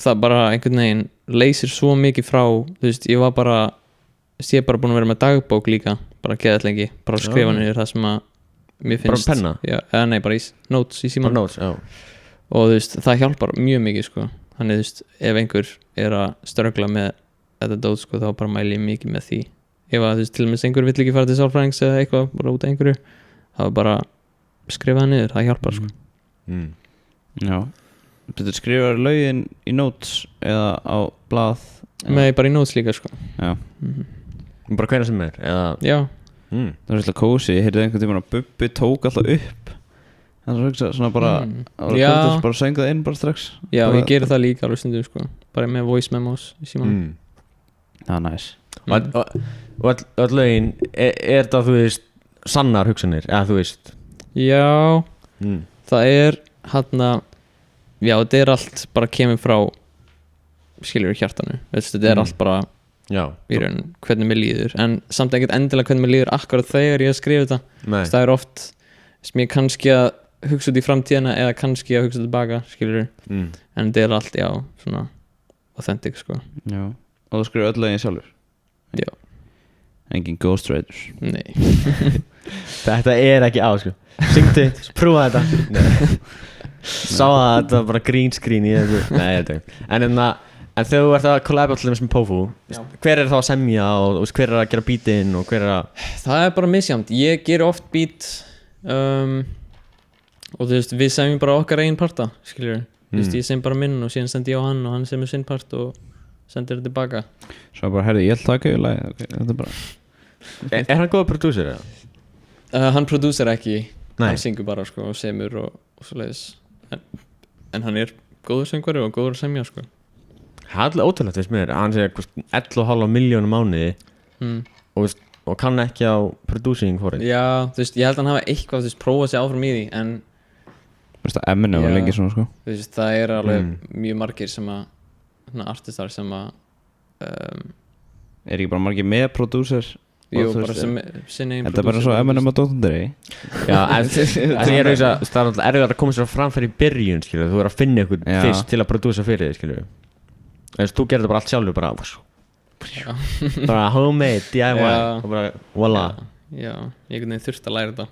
það bara einhvern veginn leysir svo mikið frá þú veist, ég er bara búin að vera með dagbók líka bara geðað lengi, bara að skrifa niður það sem að mér finnst bara penna? Nei, bara í notes í síman og þú veist, það hjálpar mjög mikið sko. Þannig þú veist, ef einhver er að ströggla með þetta dót sko, þá bara mæli ég mikið með því ef að þú veist, til og með einhver vill ekki fara til sálfræðings eða eitthvað, bara út af einhverju þá bara skrifa það niður, það hjálpar sko. Já, betur skrifaður lögin í notes eða á blað? Nei, bara í notes líka sko. Já Bara hvernig sem er? Já Það var svolítið kósi, ég heyrði einhvern tímann að Bubbi tók alltaf upp það var svona bara bara söngað inn bara strax Já, bara, ég gerir það líka alveg stundum sko. Bara með voice memos í símanum Það er næs Og öll lögin er þetta þú veist sannar hugsanir, eða þú veist Já Það er já, þetta er allt bara kemur frá skilur í hjartanu þetta er allt bara í raun hvernig mér líður en samt ekkert endilega hvernig mér líður akkurat þegar ég skrifa þetta það er oft sem ég kannski að hugsa út í framtíðina eða kannski að hugsa tilbaka skilur en þetta er allt, já, svona authentic sko. Já, og þú skrifa öll lögin sjálfur? Já Engin ghostwriters? Nei Þetta er ekki á sko. Syngdu, prófa þetta Sá að þetta var bara green screen í þessu Nei, þetta En þegar þú ert að collaba allir með Pofu hver er þá að semja og hver er að gera beatinn og hver er að Það er bara misjæmt, ég ger oft beat og þú veist, við semjum bara okkar eigin parta skilur, þú veist, ég sem bara minn og síðan sendi ég á hann og hann semur sinn part og sendir þetta tilbaka Svo bara, herri, ég held það ekki þetta er bara Er hann góð prodúser eða? Hann prodúser ekki Nei. Hann syngur bara sko, og semur og svoleiðis en hann er góður söngvari og góður að semja sko. Það er alltaf ótrúlegt veist mér hann segja 11,5 miljónum mánuði og kann ekki á producing for it Já, þú veist, ég held að hann hafa eitthvað þú veist, prófað sér áfram í því en Þú veist að Eminem var lengi svona sko. Þú veist, það er alveg mjög margir sem að artistar sem að Er ekki bara margir með producer? Jú, bara sem sinni einn Þetta er bara svo Eminem að Dóttundari Já, en það er alltaf erfiðar að koma sér framfæri í byrjun skilur. Þú er að finna ykkur fyrst til að prodúsa fyrir þig skilur. Þú gerir þetta bara allt sjálfur bara homemade, DIY og bara voila Já, ég þurfti að læra þetta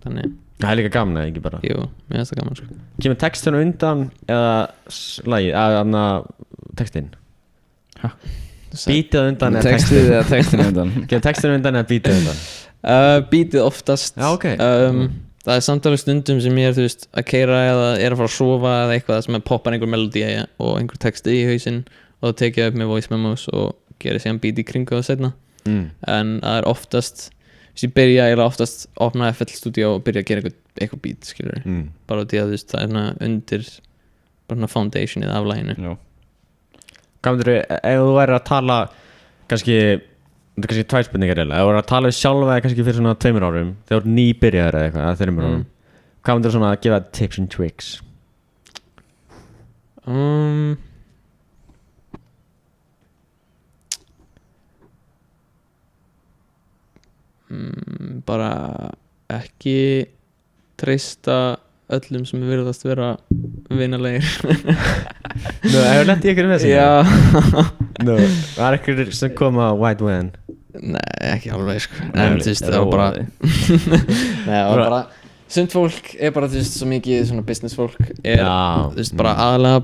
Þannig Það er líka gaman eða ekki bara Jú, mér finnst það gaman sko. Kemur textinu undan eða lagið, eða textinn? Beatið á undan eða Textið eða textin undan Gefur textinu undan eða beatið á undan? Beatið oftast. Já, ok. Það er samt alveg stundum sem ég er, þú veist, að keyra eða er að fara að sofa eða eitthvað sem poppar einhver melodí og einhver texti í hausinn og þá tek ég upp með voice memos og gerir síðan beat í kringu það setna. En það er oftast, ég byrja eiginlega oftast að opna FL Studio og byrja að gera eitthvað beat, skilur. Bara því að þú veist, það er svona undir bara foundationið af laginu. Já. Hvað myndir ef þú væri að tala kannski tvær spurningar eða ef þú væri að tala við sjálfa eða kannski fyrir svona 2 árum þegar þú ert nýbyrjaður eða eitthvað eða 3 árum hvað myndir svona að gefa tips and tricks? Bara ekki treysta öllum sem virðast vera vinalegir. Hefur lent í ykkur með þessu? Já. Það er ykkur sem koma white van? Nei, ekki alveg sko. En þú veist, það var bara Nei, það var bara sumt fólk er bara, þú veist, svo mikið svona business fólk er, þú veist, bara aðalega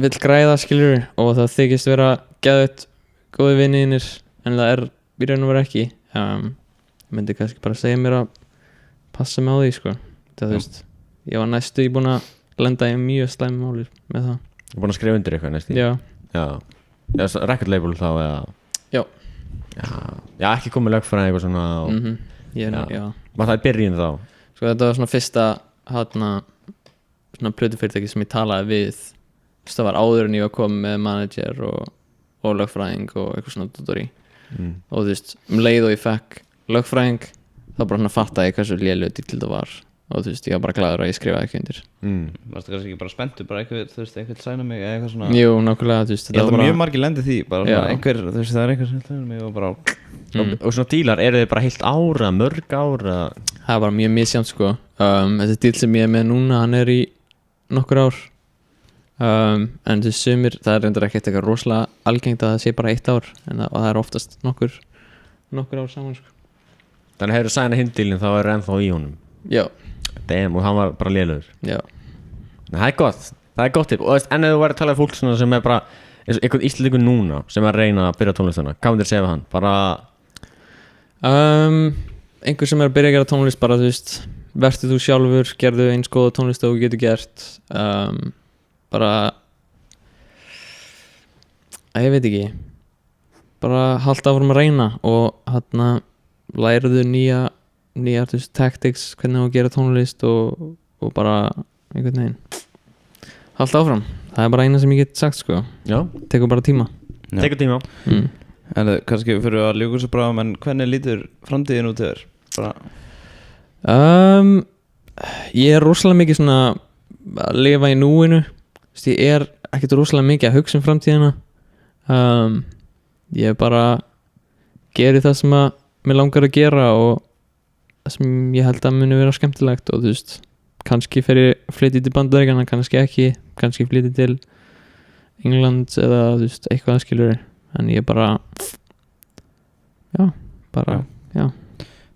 vill græða, skilur og það þykist vera geðveitt góði vinir en það er í raun og veru ekki. Myndi kannski bara segja mér að passa mig á því, sko. Það, þú veist, ég var næstu búin að lenda í mjög slæmi máli með það. Þú er búin að skrifa undir eitthvað næstu? Já, record label þá eða? Já, ekki komið lögfræði eitthvað svona já. Var það í byrjun þá? Sko þetta var svona fyrsta svona plötufyrirtæki sem ég talaði við. Það var áður en ég var komið með manager og lögfræðing og eitthvað svona tutori. Og þú veist, leið og ég fekk lögfræðing þá bara svona fattaði ég hversu lélegur dítill það var og þú veist, ég var bara glaður að ég skrifaði ekki undir. Varstu kannski ekki bara spenntur bara einhver, þú veist, einhver sæna mig eða eitthvað svona? Jú, nákvæmlega, þú veist, ég held að mjög margir lendi því bara svona einhver, þú veist, það er einhver sem sæna mig og bara og svona dílar, eru þið bara heilt ára, mörg ára? Það er bara mjög misjæmt, sko. Þessi díl sem ég er með núna, hann er í nokkur ár en þessi sumir, það er reyndar ekkert eitthvað rosalega algengt að það sé bara 1 ár en það er oftast nokkur ár saman, sko. Þannig hefur sæna hindílinn þá er ennþá í honum? Já. Damn, og hann var bara lélegur? Já. Það er gott tipp. Og en ef þú væri að tala um fólk sem er bara eitthvað íslendingur núna sem er að reyna að byrja tónlistina, hvað myndir segja við hann? Bara einhver sem er að byrja að gera tónlist bara, þú veist, vertu þú sjálfur, gerðu eins góða tónlist og þú getur gert bara ég veit ekki bara halda áfram að reyna og læruðu nýjar þú veist, tactics, hvernig þú gera tónlist og bara einhvern veginn halda áfram, það er bara eina sem ég get sagt, sko. Já. Tekur bara tíma. Tekur tíma. En kannski fyrir að ljúka svo bra, en hvernig lítur framtíðin út þér? Ég er rosalega mikið svona að lifa í núinu. Ég er ekkert rosalega mikið að hugsa um framtíðina. Ég bara geri það sem að mér langar að gera og það sem ég held að muni vera skemmtilegt og þú veist, kannski flytja til Bandaríkjanna, kannski ekki, kannski flytja til England eða þú veist, eitthvað skilur en ég bara já.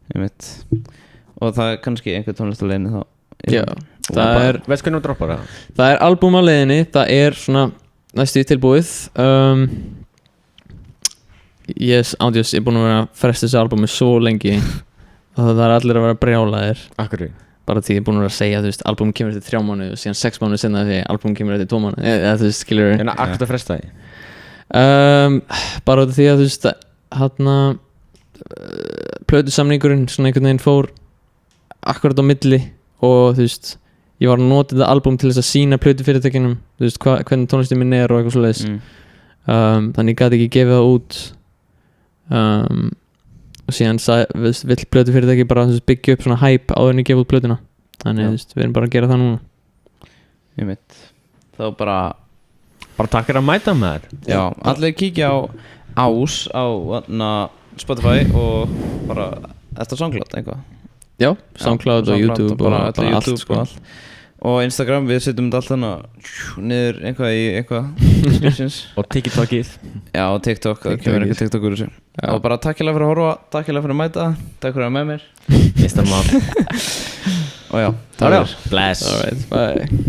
Ég veit. Og það er kannski einhver tónlist á leiðinni þá? Já, það er veist hvernig þú droppar það? Það er albúm á leiðinni, það er svona næstu tilbúið ég er búin að vera að fresta þessu albúmi svo lengi og það er allir að vera brjálaðir. Akkur bara því ég er búin að vera að segja, þú veist, albúm kemur eftir 3 mánuði og síðan 6 mánuði senna því albúm kemur eftir 2 mánuði eða þú veist, skilur en akkur það fresta því? Bara því að þú veist plötusamningurinn svona einhvern veginn fór akkurat á milli og þú veist ég var að nota þetta albúm til þess að sína plötufyrirtækinum, þú veist, hvernig tónlistin minn er og eitthvað svoleiðis þannig ég gat ekki gefið það út og síðan vill plötufyrirtæki bara byggja upp svona hype áður en ég gefa út plötuna þannig þú veist, við erum bara að gera það núna. Ég veit, þá bara takk fyrir að mæta með þér. Já, allir kíkja á Ás á Spotify og bara eftir SoundCloud eitthvað. Já, SoundCloud og YouTube og bara allt, sko. Og Instagram, við setjum þetta allt þannig niður eitthvað í eitthvað descriptions. Og TikTokið. Já, og TikTok, það kemur eitthvað TikTok úr þessu. Og bara takk hérlega fyrir að horfa, takk hérlega fyrir að mæta, takk fyrir að með mér. Mr. Mom. Og já, takk fyrir. Bless. All right, bye.